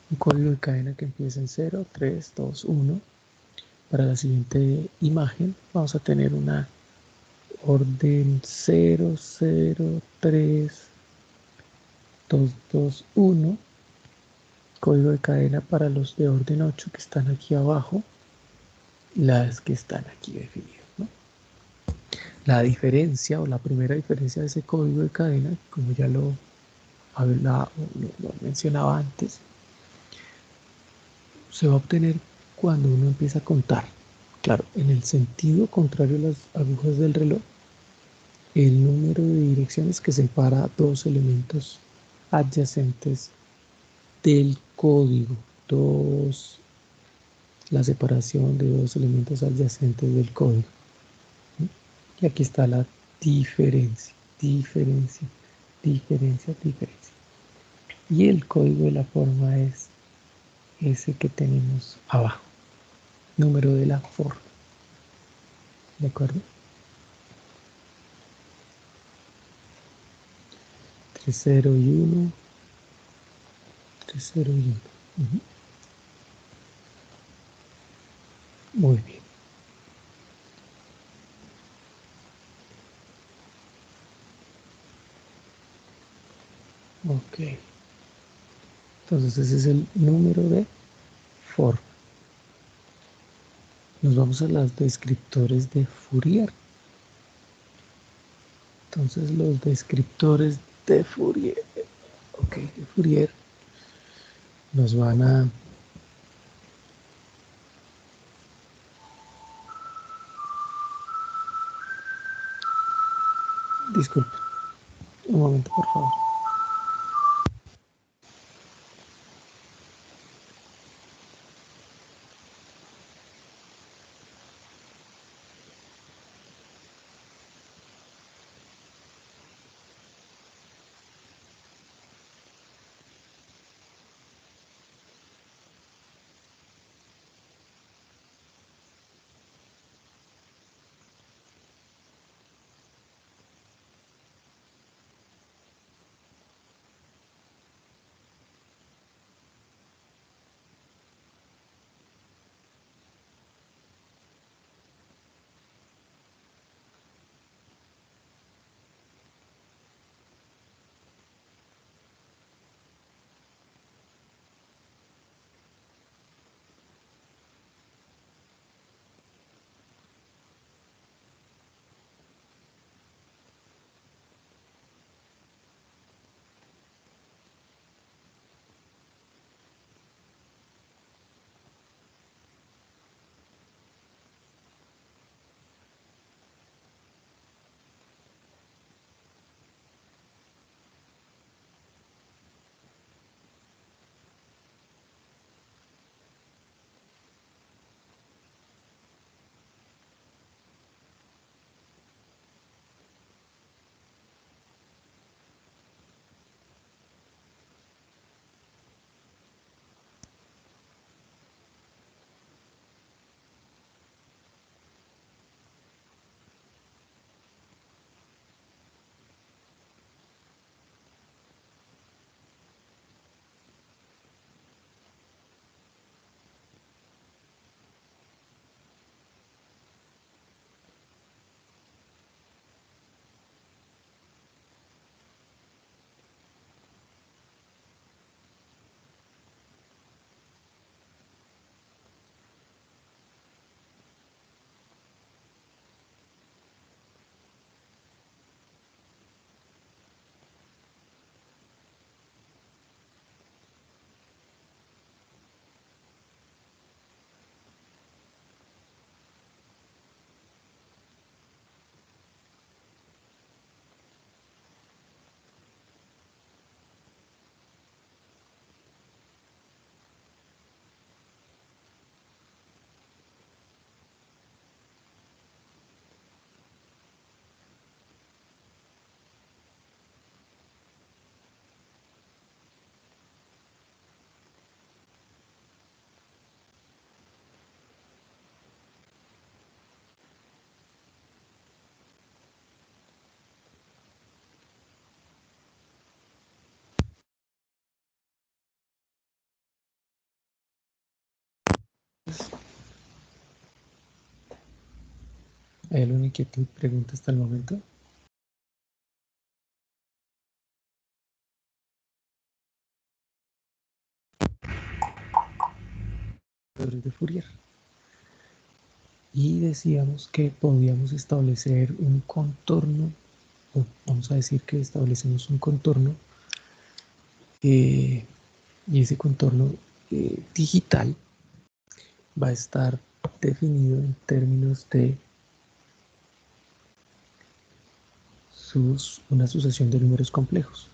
un código de cadena que empieza en 0, 3, 2, 1. Para la siguiente imagen vamos a tener una orden 0, 0, 3, 2, 2, 1. Código de cadena para los de orden 8 que están aquí abajo, las que están aquí definidas, ¿no? La diferencia o la primera diferencia de ese código de cadena, como ya lo mencionaba antes, se va a obtener cuando uno empieza a contar. Claro, en el sentido contrario a las agujas del reloj, el número de direcciones que separa dos elementos adyacentes del código, la separación de dos elementos adyacentes del código. Y aquí está la diferencia. Y el código de la forma es ese que tenemos abajo, número de la forma. ¿De acuerdo? 3, 0 y 1. 3, 0 y 1. Muy bien. Ok. Entonces ese es el número de forma. Nos vamos a los descriptores de Fourier. Entonces los descriptores de Fourier, ok, de Fourier nos van a disculpen, un momento por favor. ¿Hay alguna inquietud, pregunta hasta el momento? De Fourier. Y decíamos que podíamos establecer un contorno, o vamos a decir que establecemos un contorno, y ese contorno digital va a estar definido en términos de una sucesión de números complejos.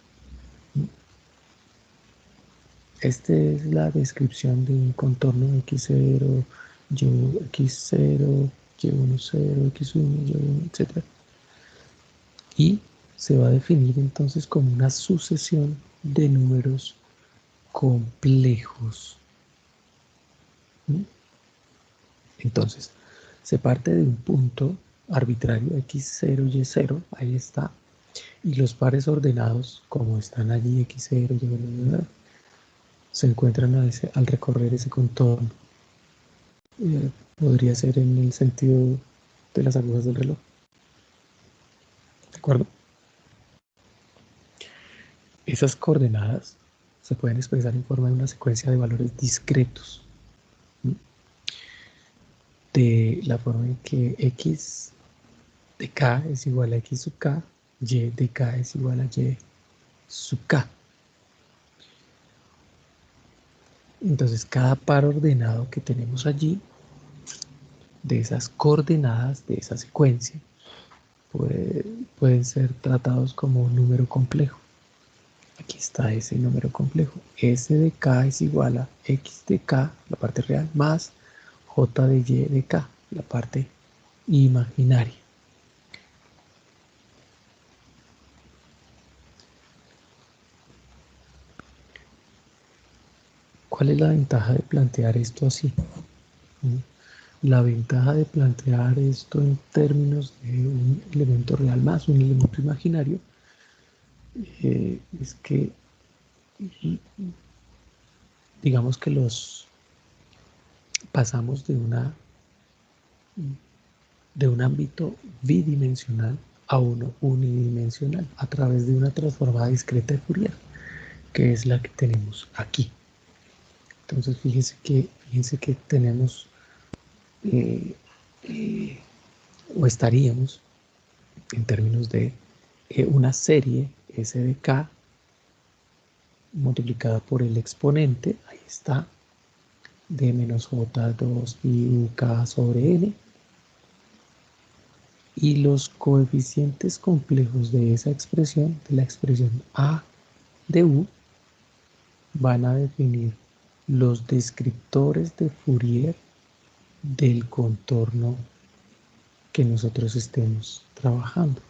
Esta es la descripción de un contorno x0, y x0, y10, x1, y1, etc. Y se va a definir entonces como una sucesión de números complejos. Entonces, se parte de un punto arbitrario x0, y0, ahí está, y los pares ordenados, como están allí x0, y1, se encuentran al recorrer ese contorno. Podría ser en el sentido de las agujas del reloj. ¿De acuerdo? Esas coordenadas se pueden expresar en forma de una secuencia de valores discretos, ¿sí? De la forma en que x de k es igual a x sub k, y de k es igual a y sub k. Entonces cada par ordenado que tenemos allí, de esas coordenadas, de esa secuencia, pueden ser tratados como un número complejo. Aquí está ese número complejo. S de k es igual a x de k, la parte real, más j de y de k, la parte imaginaria. ¿Cuál es la ventaja de plantear esto así? La ventaja de plantear esto en términos de un elemento real más un elemento imaginario es que digamos que los pasamos de un ámbito bidimensional a uno unidimensional a través de una transformada discreta de Fourier, que es la que tenemos aquí. Entonces fíjense que tenemos o estaríamos en términos de una serie S de K multiplicada por el exponente, ahí está, de menos J2 pi u K sobre N, y los coeficientes complejos de esa expresión, de la expresión A de U, van a definir los descriptores de Fourier del contorno que nosotros estemos trabajando.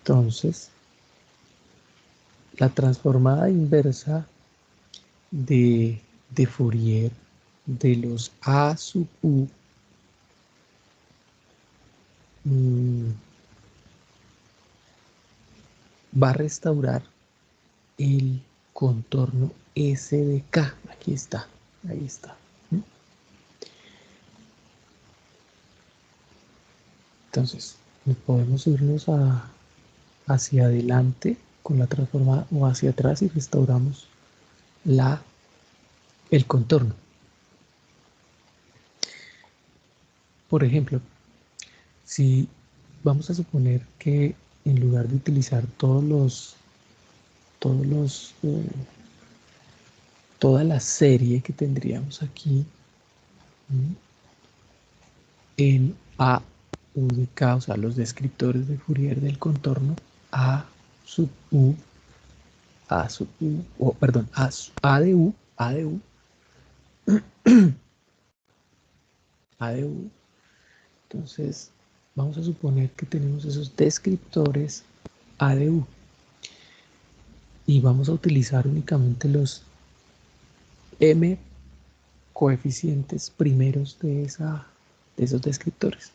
Entonces, la transformada inversa de Fourier de los A sub U va a restaurar el contorno S de K. Aquí está, ahí está. Entonces, podemos irnos hacia adelante con la transformada o hacia atrás y restauramos el contorno. Por ejemplo, si vamos a suponer que en lugar de utilizar toda la serie que tendríamos aquí en A U de K, o sea, los descriptores de Fourier del contorno, A sub U, A sub U, o perdón, A de U, A de U, A de U. Entonces, vamos a suponer que tenemos esos descriptores A de U y vamos a utilizar únicamente los M coeficientes primeros de esos descriptores.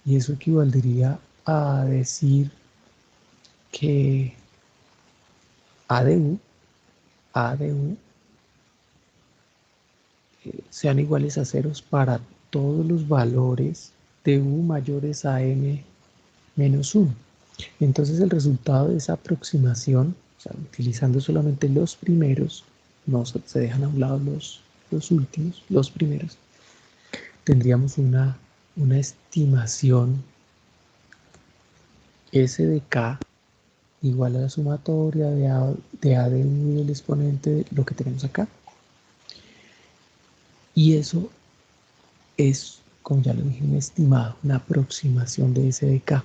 Y eso equivaldría a decir que A de U sean iguales a ceros para todos los valores de U mayores a M menos 1. Entonces el resultado de esa aproximación, o sea, utilizando solamente los primeros, no se dejan a un lado los últimos, los primeros, tendríamos una estimación S de K igual a la sumatoria de A de U del exponente de lo que tenemos acá. Y eso es, como ya lo dije, un estimado, una aproximación de S de K.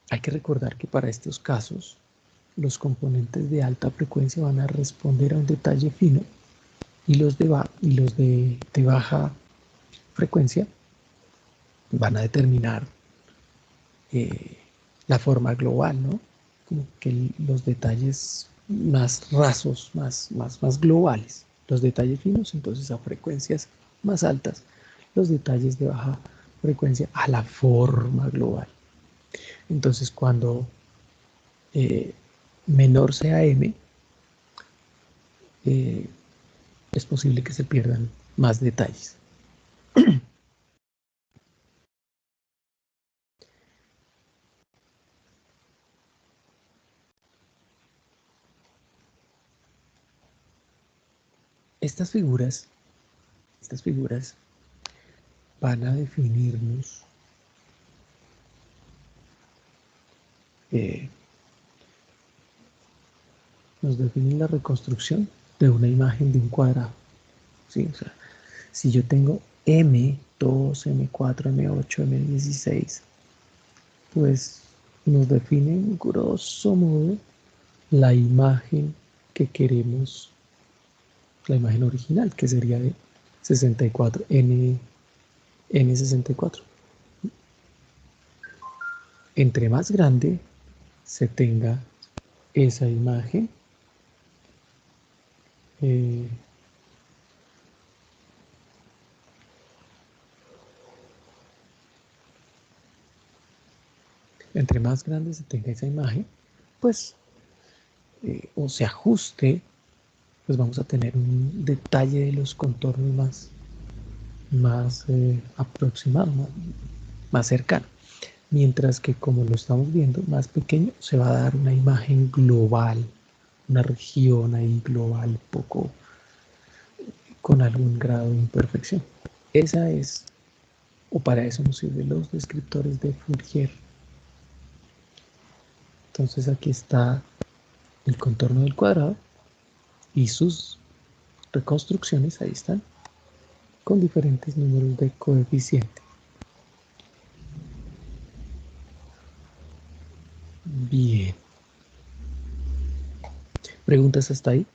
Hay que recordar que para estos casos los componentes de alta frecuencia van a responder a un detalle fino y los de baja frecuencia van a determinar la forma global, ¿no? Como que los detalles más rasos, más globales. Los detalles finos, entonces a frecuencias más altas. Los detalles de baja frecuencia a la forma global. Entonces cuando menor sea m, es posible que se pierdan más detalles. Estas figuras van a definirnos nos definen la reconstrucción de una imagen de un cuadrado, ¿sí? O sea, si yo tengo M2, M4, M8, M16, pues nos definen grosso modo la imagen que queremos, la imagen original, que sería de 64, N64. Entre más grande se tenga esa imagen, entre más grande se tenga esa imagen, pues, o se ajuste, pues vamos a tener un detalle de los contornos más aproximado, más cercano. Mientras que como lo estamos viendo, más pequeño, se va a dar una imagen global, una región ahí global, poco con algún grado de imperfección. Esa es, o para eso nos sirven los descriptores de Fourier. Entonces aquí está el contorno del cuadrado y sus reconstrucciones, ahí están, con diferentes números de coeficiente. Bien. ¿Preguntas hasta ahí?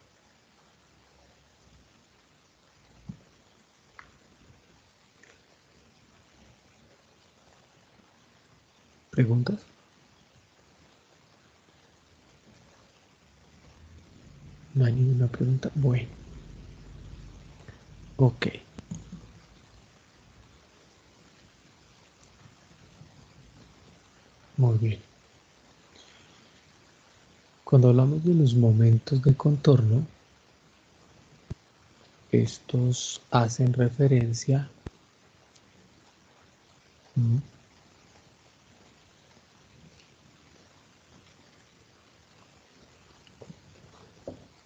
¿Preguntas? No hay ninguna pregunta. Bueno. Ok. Muy bien. Cuando hablamos de los momentos de contorno, estos hacen referencia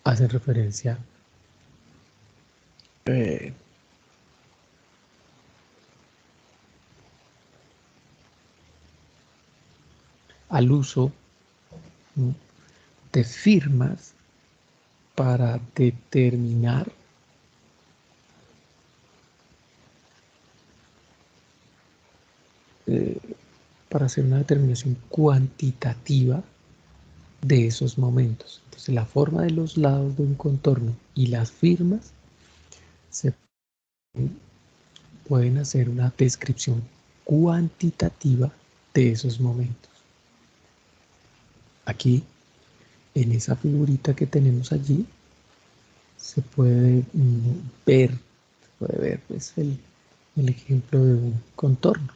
hacen referencia eh, al uso, ¿no?, de firmas para determinar para hacer una determinación cuantitativa de esos momentos. Entonces, la forma de los lados de un contorno y las firmas se pueden hacer una descripción cuantitativa de esos momentos. Aquí, en esa figurita que tenemos allí, se puede ver pues, el ejemplo de un contorno.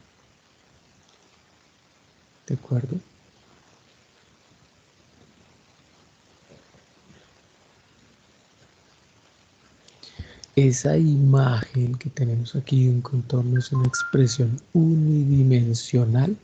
¿De acuerdo? Esa imagen que tenemos aquí de un contorno es una expresión unidimensional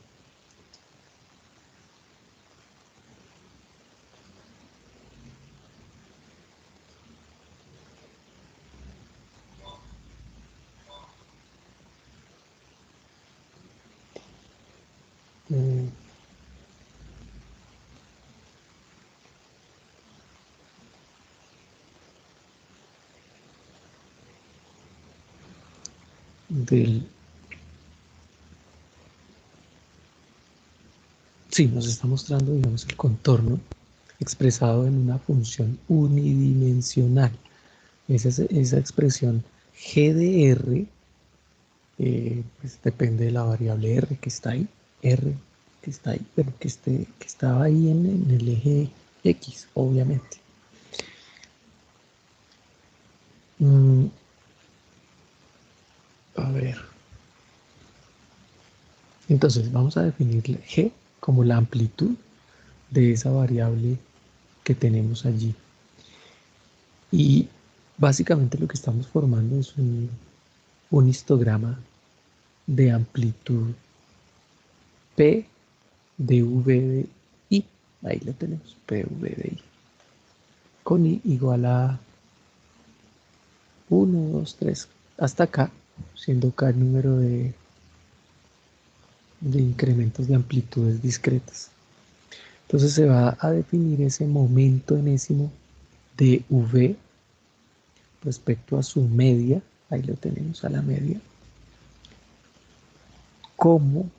del... Sí, nos está mostrando, digamos, el contorno expresado en una función unidimensional. Esa expresión G de R, pues depende de la variable R que está ahí, R que está ahí, pero que estaba ahí en el eje X, obviamente. A ver. Entonces vamos a definir G como la amplitud de esa variable que tenemos allí. Y básicamente lo que estamos formando es un histograma de amplitud P de V de I. Ahí lo tenemos, P V de I. Con I igual a 1, 2, 3, hasta acá, siendo K el número de incrementos de amplitudes discretas. Entonces se va a definir ese momento enésimo de V respecto a su media, ahí lo tenemos a la media, como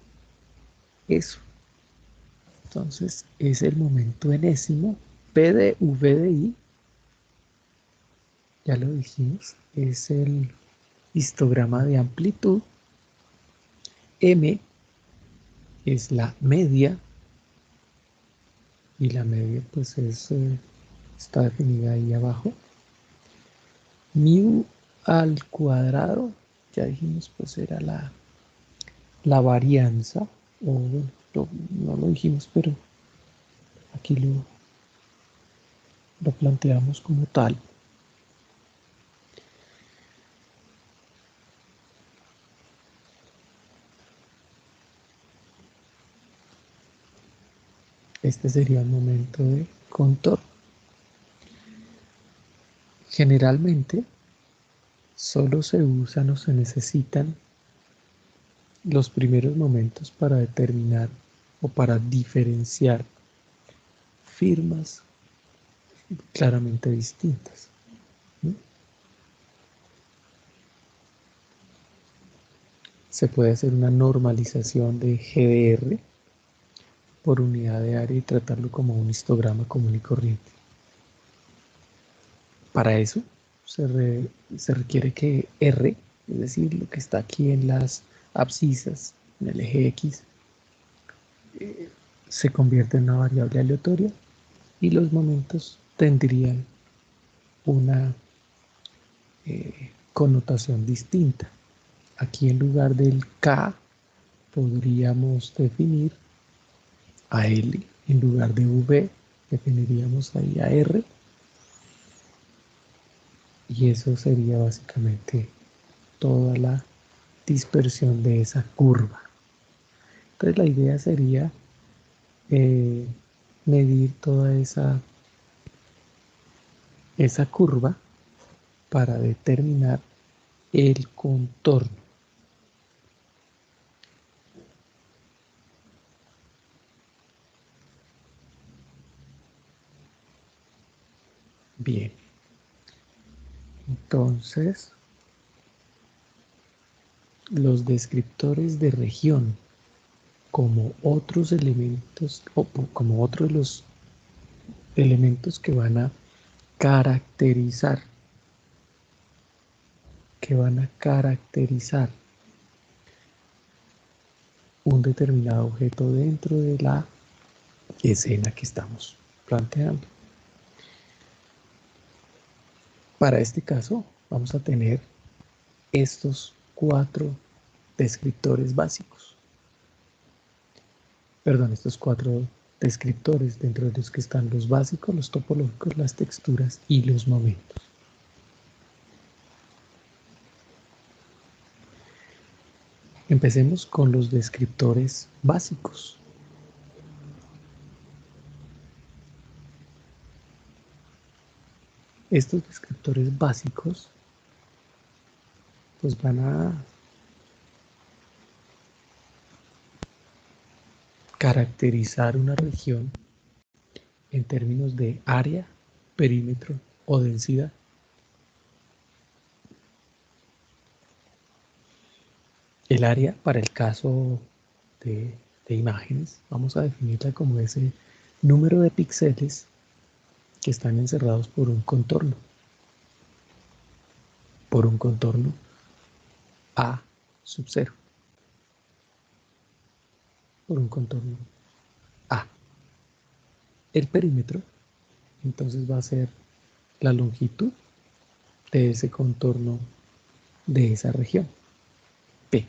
eso. Entonces es el momento enésimo, P de V de I, ya lo dijimos, es el histograma de amplitud, M es la media, y la media pues está definida ahí abajo. Mu al cuadrado, ya dijimos, pues era la varianza, o bueno, no lo dijimos, pero aquí lo planteamos como tal. Este sería el momento de contorno. Generalmente solo se usan o se necesitan los primeros momentos para determinar o para diferenciar firmas claramente distintas, ¿no? Se puede hacer una normalización de GDR por unidad de área y tratarlo como un histograma común y corriente. Para eso se requiere que R, es decir, lo que está aquí en las abscisas, en el eje X, se convierta en una variable aleatoria y los momentos tendrían una connotación distinta. Aquí en lugar del K podríamos definir a L, en lugar de V definiríamos ahí a R, y eso sería básicamente toda la dispersión de esa curva. Entonces la idea sería medir toda esa curva para determinar el contorno. Bien, entonces los descriptores de región como otros elementos o como otros de los elementos que van a caracterizar un determinado objeto dentro de la escena que estamos planteando. Para este caso vamos a tener estos 4 descriptores básicos. Perdón, estos 4 descriptores, dentro de los que están los básicos, los topológicos, las texturas y los momentos. Empecemos con los descriptores básicos. Estos descriptores básicos pues van a caracterizar una región en términos de área, perímetro o densidad. El área, para el caso de imágenes, vamos a definirla como ese número de píxeles que están encerrados por un contorno. Por un contorno A sub 0. Por un contorno A. El perímetro, entonces, va a ser la longitud de ese contorno de esa región. P.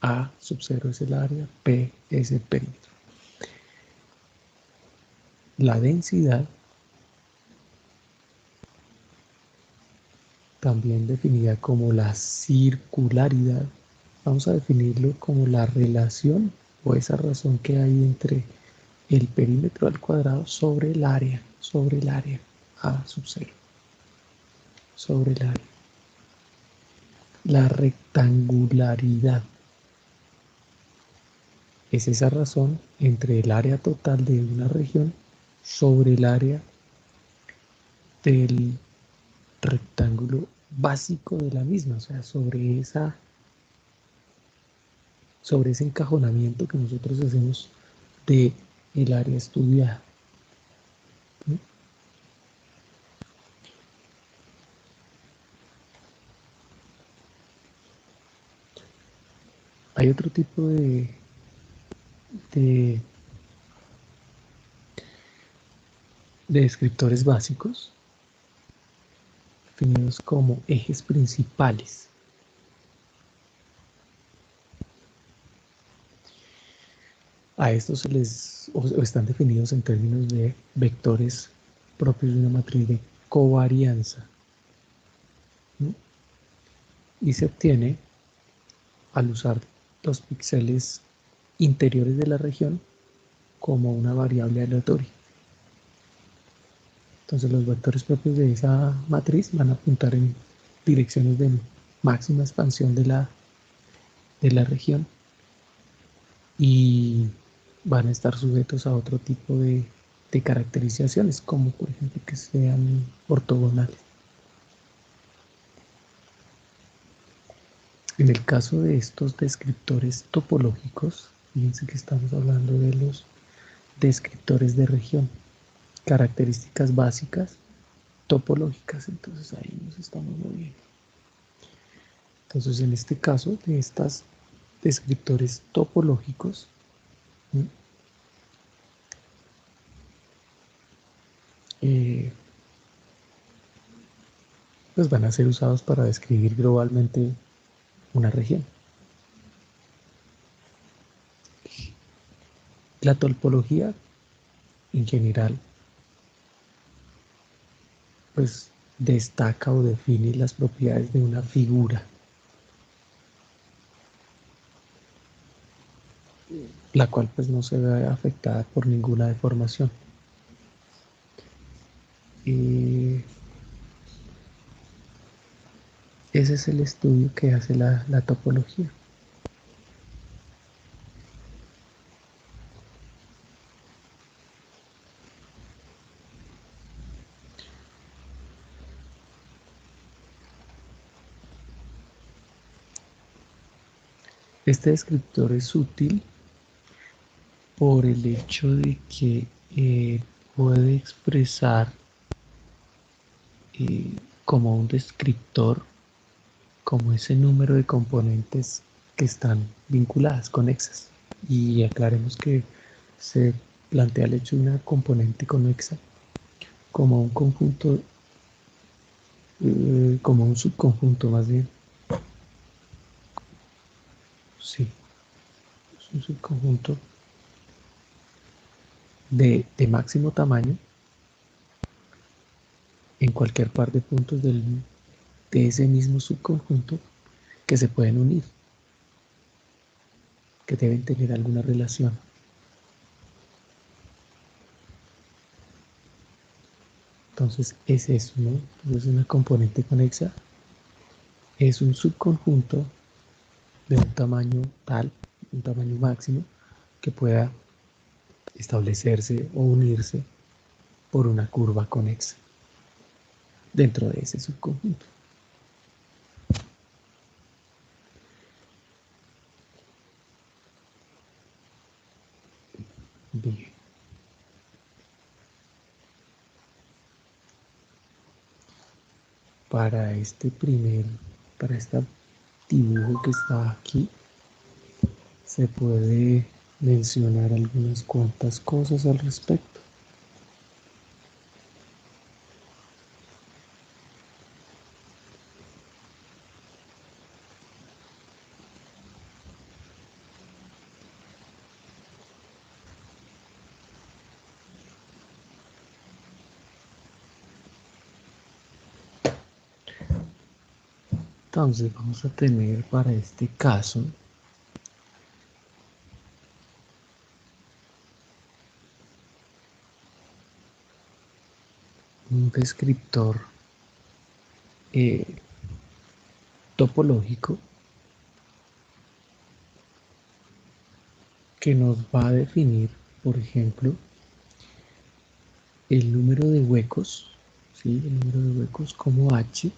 A sub 0 es el área, P es el perímetro. La densidad, también definida como la circularidad, vamos a definirlo como la relación o esa razón que hay entre el perímetro al cuadrado sobre el área A sub 0. sobre el área. La rectangularidad es esa razón entre el área total de una región sobre el área del rectángulo básico de la misma, o sea, sobre ese encajonamiento que nosotros hacemos de el área estudiada. ¿Sí? Hay otro tipo de, de descriptores básicos definidos como ejes principales. A estos se les o están definidos en términos de vectores propios de una matriz de covarianza, ¿no? Y se obtiene al usar los píxeles interiores de la región como una variable aleatoria. Entonces los vectores propios de esa matriz van a apuntar en direcciones de máxima expansión de la región y van a estar sujetos a otro tipo de caracterizaciones, como por ejemplo que sean ortogonales. En el caso de estos descriptores topológicos, fíjense que estamos hablando de los descriptores de región, características básicas topológicas, entonces ahí nos estamos moviendo. Entonces en este caso de estos descriptores topológicos, pues van a ser usados para describir globalmente una región. La topología en general pues destaca o define las propiedades de una figura, la cual pues no se ve afectada por ninguna deformación. Ese es el estudio que hace la topología. Este descriptor es útil por el hecho de que puede expresar como un descriptor, como ese número de componentes que están vinculadas, conexas. Y aclaremos que se plantea el hecho de una componente conexa como un conjunto, como un subconjunto más bien. Sí, es un subconjunto de máximo tamaño en cualquier par de puntos de ese mismo subconjunto que se pueden unir, que deben tener alguna relación. Entonces es eso, ¿no? Entonces una componente conexa es un subconjunto de un tamaño tal, un tamaño máximo, que pueda establecerse o unirse por una curva conexa dentro de ese subconjunto. Bien. Para este dibujo que está aquí, se puede mencionar algunas cuantas cosas al respecto. Entonces vamos a tener para este caso un descriptor eh, topológico que nos va a definir, por ejemplo, el número de huecos, ¿sí? El número de huecos como H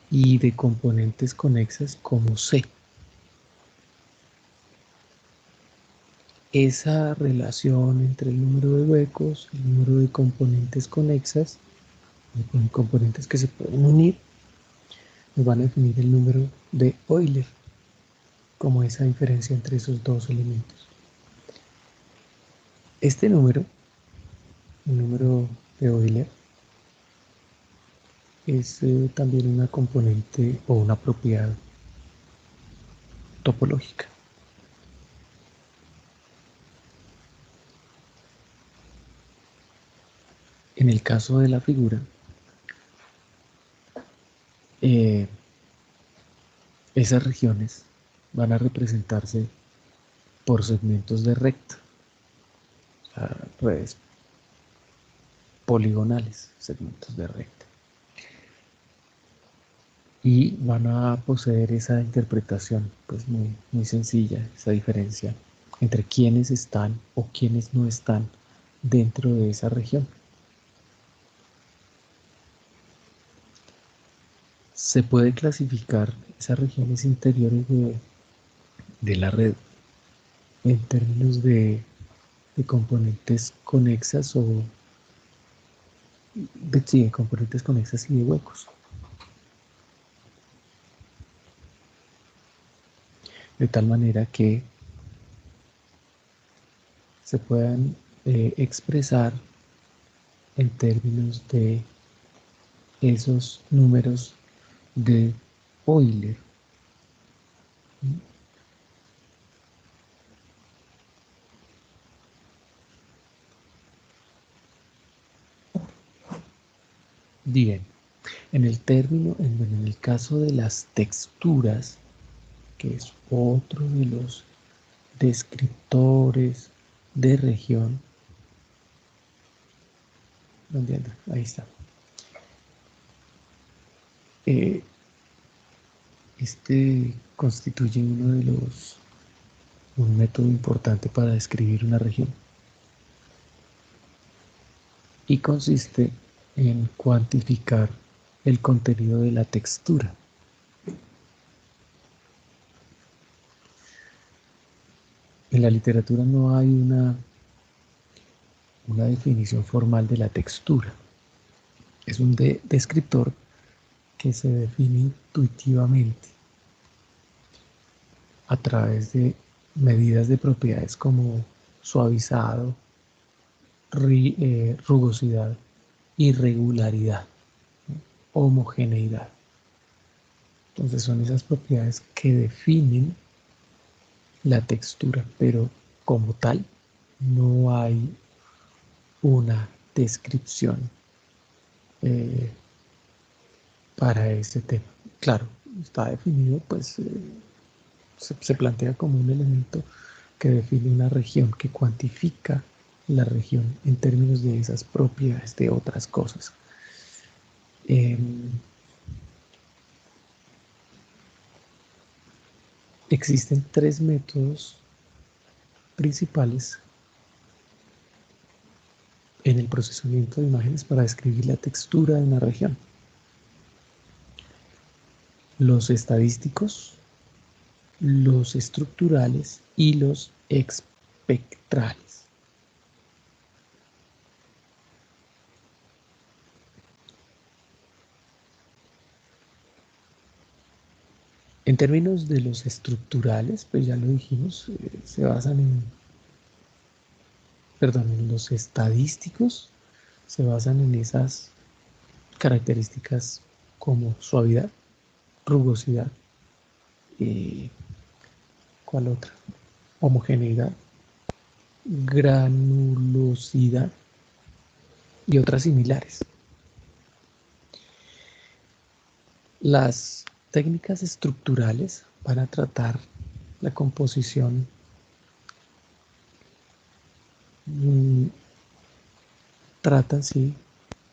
y de componentes conexas como C. Esa relación entre el número de huecos, el número de componentes conexas, de componentes que se pueden unir, nos van a definir el número de Euler, como esa diferencia entre esos dos elementos. Este número, el número de Euler, es también una componente o una propiedad topológica. En el caso de la figura, eh, esas regiones van a representarse por segmentos de recta, o sea, redes poligonales, segmentos de recta. Y van a poseer esa interpretación pues muy sencilla, esa diferencia entre quienes están o quienes no están dentro de esa región. Se puede clasificar esas regiones interiores de la red en términos de componentes conexas o sí, de componentes conexas y de huecos. De tal manera que se puedan expresar en términos de esos números de Euler. Bien, en el caso de las texturas, que es otro de los descriptores de región, ¿dónde anda? Ahí está. Este constituye un método importante para describir una región y consiste en cuantificar el contenido de la textura. En la literatura no hay una definición formal de la textura. Es un descriptor que se define intuitivamente a través de medidas de propiedades como suavizado, rugosidad, irregularidad, homogeneidad. Entonces son esas propiedades que definen la textura, pero como tal no hay una descripción para ese tema. Claro, está definido, pues se plantea como un elemento que define una región, que cuantifica la región en términos de esas propiedades de otras cosas. Existen tres métodos principales en el procesamiento de imágenes para describir la textura de una región. Los estadísticos, los estructurales y los espectrales. En términos de los estructurales, pues ya lo dijimos, se basan en los estadísticos, se basan en esas características como suavidad, rugosidad, ¿cuál otra? Homogeneidad, granulosidad y otras similares. Las técnicas estructurales van a tratar la composición tratan sí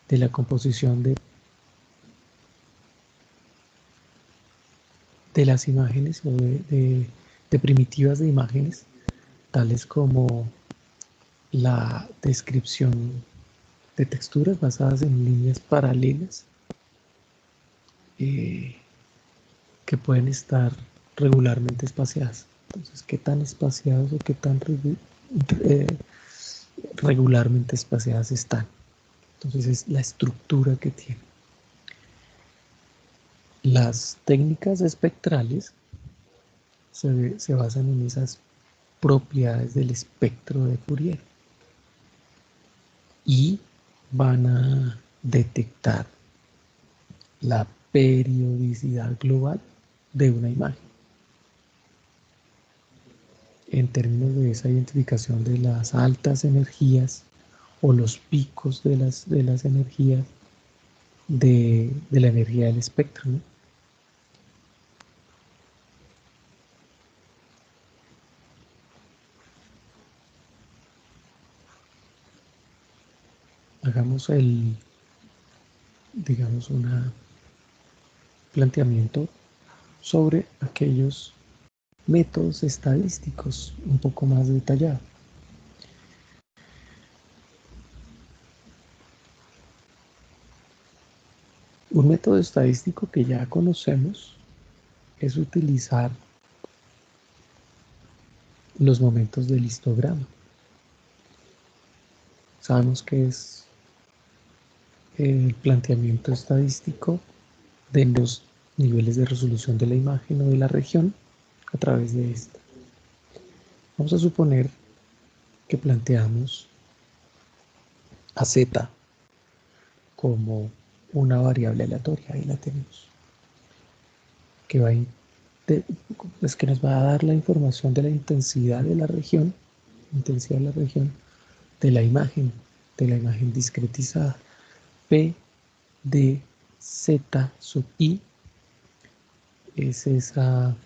de la composición de de las imágenes o de primitivas de imágenes, tales como la descripción de texturas basadas en líneas paralelas que pueden estar regularmente espaciadas. Entonces, ¿qué tan espaciados o qué tan regularmente espaciadas están? Entonces, es la estructura que tiene. Las técnicas espectrales se basan en esas propiedades del espectro de Fourier y van a detectar la periodicidad global de una imagen. En términos de esa identificación de las altas energías o los picos de las energías de la energía del espectro, ¿no? Hagamos digamos, un planteamiento sobre aquellos métodos estadísticos un poco más detallado. Un método estadístico que ya conocemos es utilizar los momentos del histograma. Sabemos que es el planteamiento estadístico de los niveles de resolución de la imagen o de la región a través de esta. Vamos a suponer que planteamos a z como una variable aleatoria, ahí la tenemos, que que nos va a dar la información de la intensidad de la región, de la imagen discretizada, P de Z sub I es esa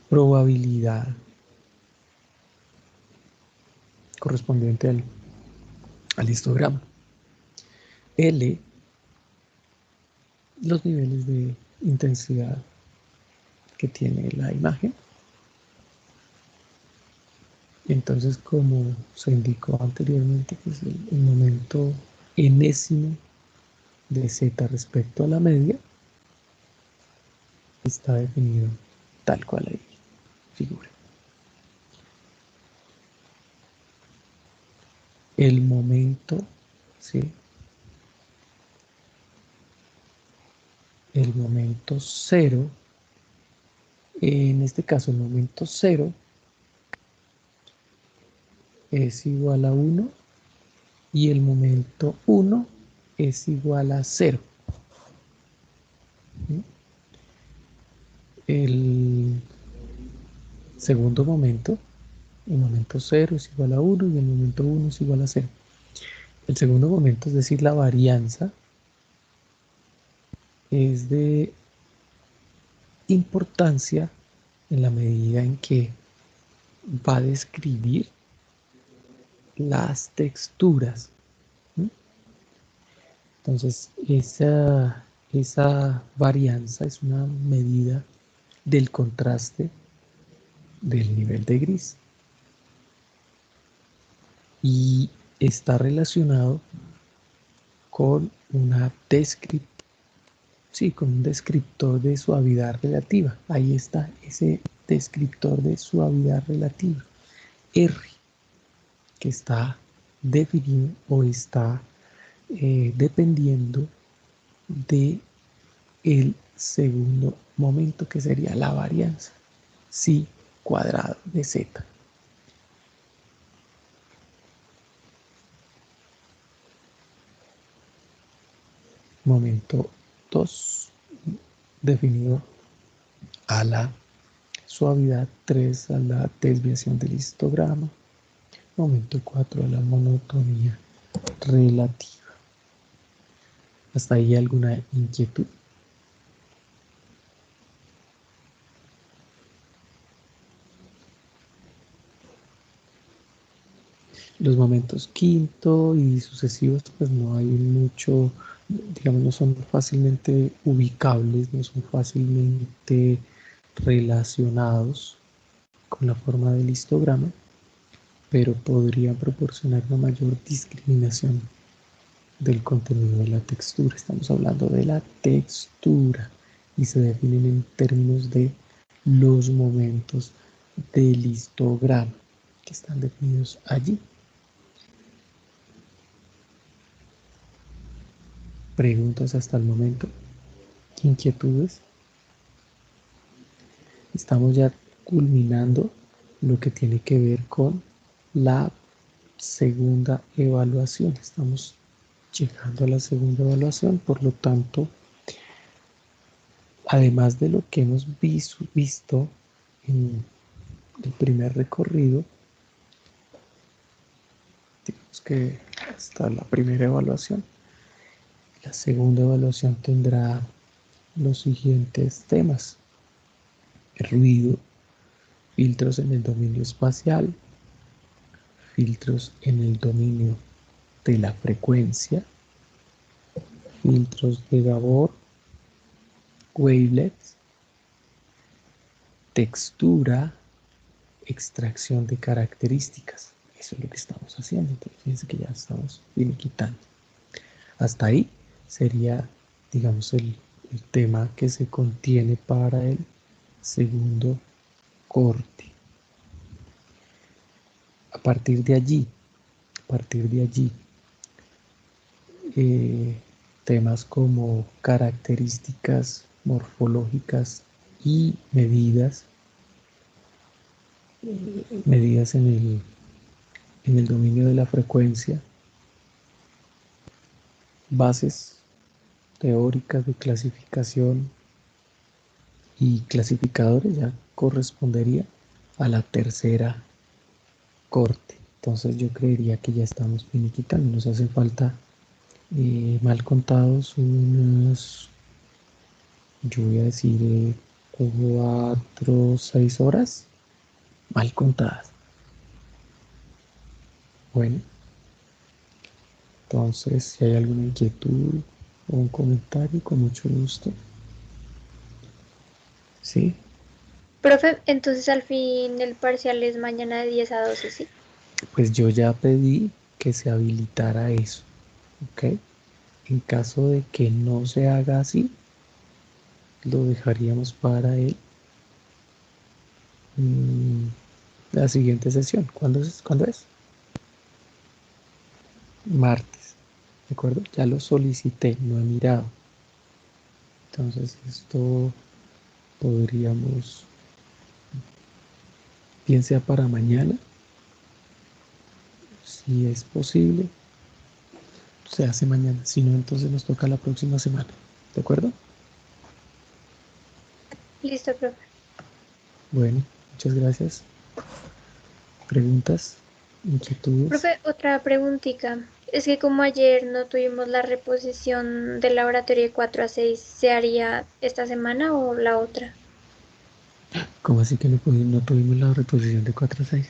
probabilidad correspondiente al histograma. L, los niveles de intensidad que tiene la imagen. Entonces, como se indicó anteriormente, pues el momento enésimo de Z respecto a la media está definido tal cual ahí figura. El momento, ¿sí? El momento cero, en este caso el momento cero es igual a 1 y el momento 1 es igual a 0. El segundo momento, el momento 0 es igual a 1 y el momento 1 es igual a 0. El segundo momento, es decir, la varianza, es de importancia en la medida en que va a describir las texturas. Entonces, esa varianza es una medida del contraste del nivel de gris y está relacionado con con un descriptor de suavidad relativa. Ahí está ese descriptor de suavidad relativa, R, que está definido o está dependiendo de el segundo momento, que sería la varianza psi cuadrado de z. Momento 2 definido a la suavidad, 3 a la desviación del histograma, momento 4 a la monotonía relativa. ¿Hasta ahí alguna inquietud? Los momentos quinto y sucesivos, pues no hay mucho digamos, no son fácilmente ubicables, no son fácilmente relacionados con la forma del histograma, pero podrían proporcionar una mayor discriminación del contenido de la textura. Estamos hablando de la textura y se definen en términos de los momentos del histograma que están definidos allí. Preguntas hasta el momento, inquietudes. Estamos ya culminando lo que tiene que ver con la segunda evaluación. Estamos llegando a la segunda evaluación, por lo tanto, además de lo que hemos visto en el primer recorrido, digamos que hasta la primera evaluación, la segunda evaluación tendrá los siguientes temas: ruido, filtros en el dominio espacial, filtros en el dominio de la frecuencia, filtros de Gabor, wavelets, textura, extracción de características. Eso es lo que estamos haciendo. Entonces, fíjense que ya estamos finiquitando. Hasta ahí sería, digamos, el tema que se contiene para el segundo corte. A partir de allí, temas como características morfológicas y medidas en el dominio de la frecuencia, bases teóricas de clasificación y clasificadores, ya correspondería a la tercera corte. Entonces yo creería que ya estamos finiquitando. Nos hace falta, mal contados, unas, yo voy a decir, 4 o 6 horas mal contadas. Bueno, entonces si hay alguna inquietud o un comentario, con mucho gusto. ¿Sí? Profe, entonces al fin el parcial es mañana de 10 a 12, ¿sí? Pues yo ya pedí que se habilitara eso, ¿ok? En caso de que no se haga así, lo dejaríamos para la siguiente sesión. ¿Cuándo es? Martes, ¿de acuerdo? Ya lo solicité, no he mirado. Entonces esto podríamos, bien sea para mañana, si es posible, se hace mañana. Si no, entonces nos toca la próxima semana, ¿de acuerdo? Listo, profe. Bueno, muchas gracias. ¿Preguntas? ¿Inquietudes? Profe, otra preguntita. Es que como ayer no tuvimos la reposición del laboratorio de 4 a 6, ¿se haría esta semana o la otra? ¿Cómo así que no tuvimos la reposición de 4 a 6?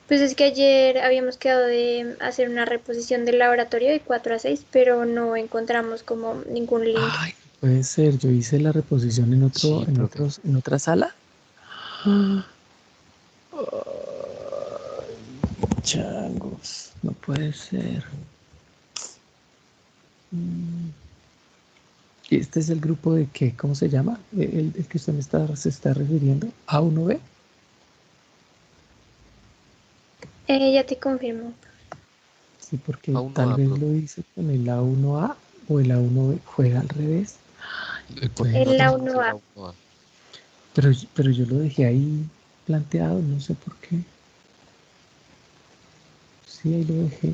Pues es que ayer habíamos quedado de hacer una reposición del laboratorio de 4 a 6, pero no encontramos como ningún link. Ay, puede ser, yo hice la reposición Sí, profe. en otra sala. Ay, changos, no puede ser. ¿Este es el grupo de qué? ¿Cómo se llama? El que usted se está refiriendo. ¿A1B? Ya te confirmo. Sí, porque Aún no tal da, vez profe. lo hice con el A1A o el A1B. Fue al revés. Por Puede mis El ser. notas la dice 1A. la 1A. Pero yo lo dejé ahí planteado, no sé por qué. Sí, ahí lo dejé,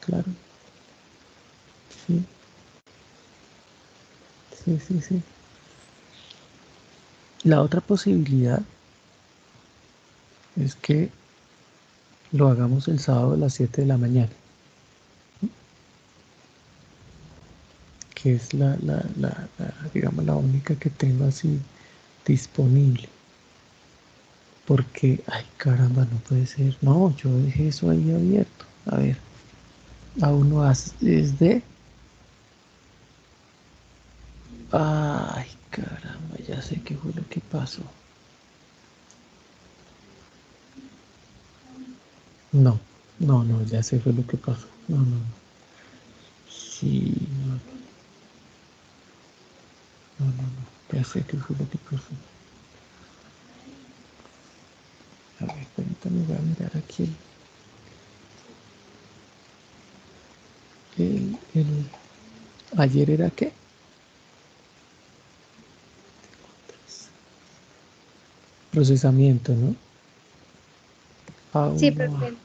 claro. Sí, sí. La otra posibilidad es que lo hagamos el sábado a las 7 de la mañana, que es digamos, la única que tengo así disponible. Porque, ay caramba, no puede ser. No, yo dejé eso ahí abierto. A ver. A1 es de... Ay, caramba, ya sé qué fue lo que pasó. No, no, ya sé fue lo que pasó. No. Sí, no, ya sé qué fue lo que pasó. A ver, permítame, voy a mirar aquí ¿ayer era qué? Procesamiento, ¿no? Sí, A1A. profe.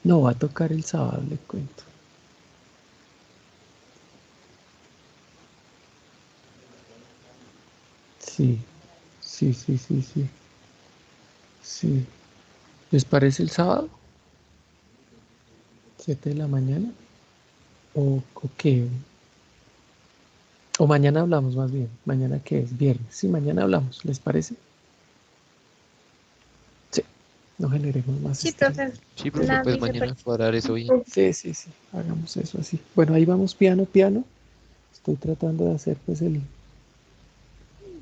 No, va a tocar el sábado, le cuento. Sí. Sí. ¿Les parece el sábado? 7 de la mañana. ¿O qué? O mañana hablamos más bien. ¿Mañana qué es? Viernes. Sí, mañana hablamos. ¿Les parece? Sí. No generemos más Sí, estrés. profe. Sí, profe, Nada, pues me mañana parece. cuadrar eso bien. Sí. Hagamos eso así. Bueno, ahí vamos piano. Estoy tratando de hacer pues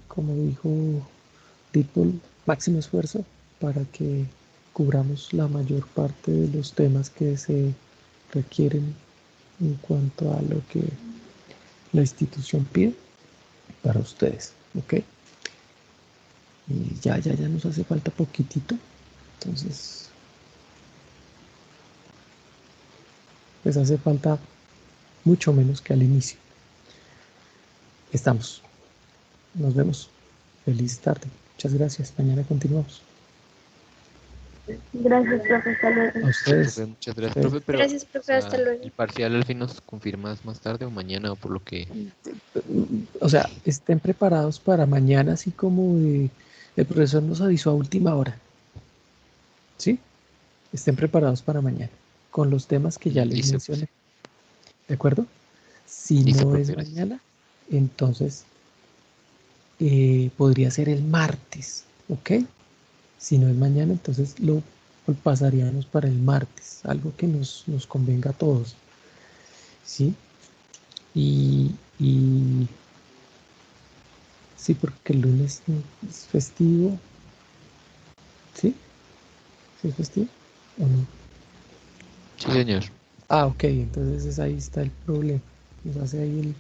como dijo Deadpool, máximo esfuerzo para que cubramos la mayor parte de los temas que se requieren en cuanto a lo que la institución pide para ustedes, ¿ok? Y ya nos hace falta poquitito, entonces les hace falta mucho menos que al inicio. Estamos, nos vemos. Feliz tarde. Muchas gracias. Mañana continuamos. Gracias, profe. Hasta A luego. Sí, ustedes. profe, muchas A gracias, ustedes. profe, pero Gracias, o profe. Hasta sea, luego. el parcial al fin nos confirmas más tarde o mañana o por lo que... O sea, estén preparados para mañana, así como el profesor nos avisó a última hora, ¿sí? Estén preparados para mañana, con los temas que ya les Listo, pues. mencioné, ¿de acuerdo? Si Listo, no profe, es gracias. mañana, entonces podría ser el martes, ¿ok? Si no es mañana, entonces lo pasaríamos para el martes, algo que nos convenga a todos, ¿sí? Y sí, porque el lunes es festivo, ¿sí? ¿Sí es festivo o no? Sí, señor. Ah, ok, entonces ahí está el problema. Nos hace ahí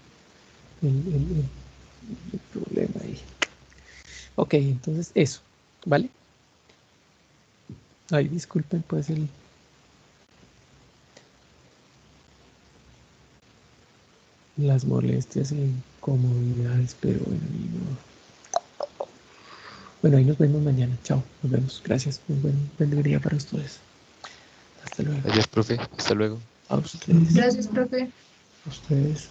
el problema ahí. Ok, entonces eso, ¿vale? Ahí disculpen pues las molestias e incomodidades, pero bueno, bueno, ahí nos vemos mañana. Chao, nos vemos. Gracias. Un buen día para ustedes. Hasta luego. Gracias, profe. Hasta luego. A ustedes. Gracias, profe. A ustedes.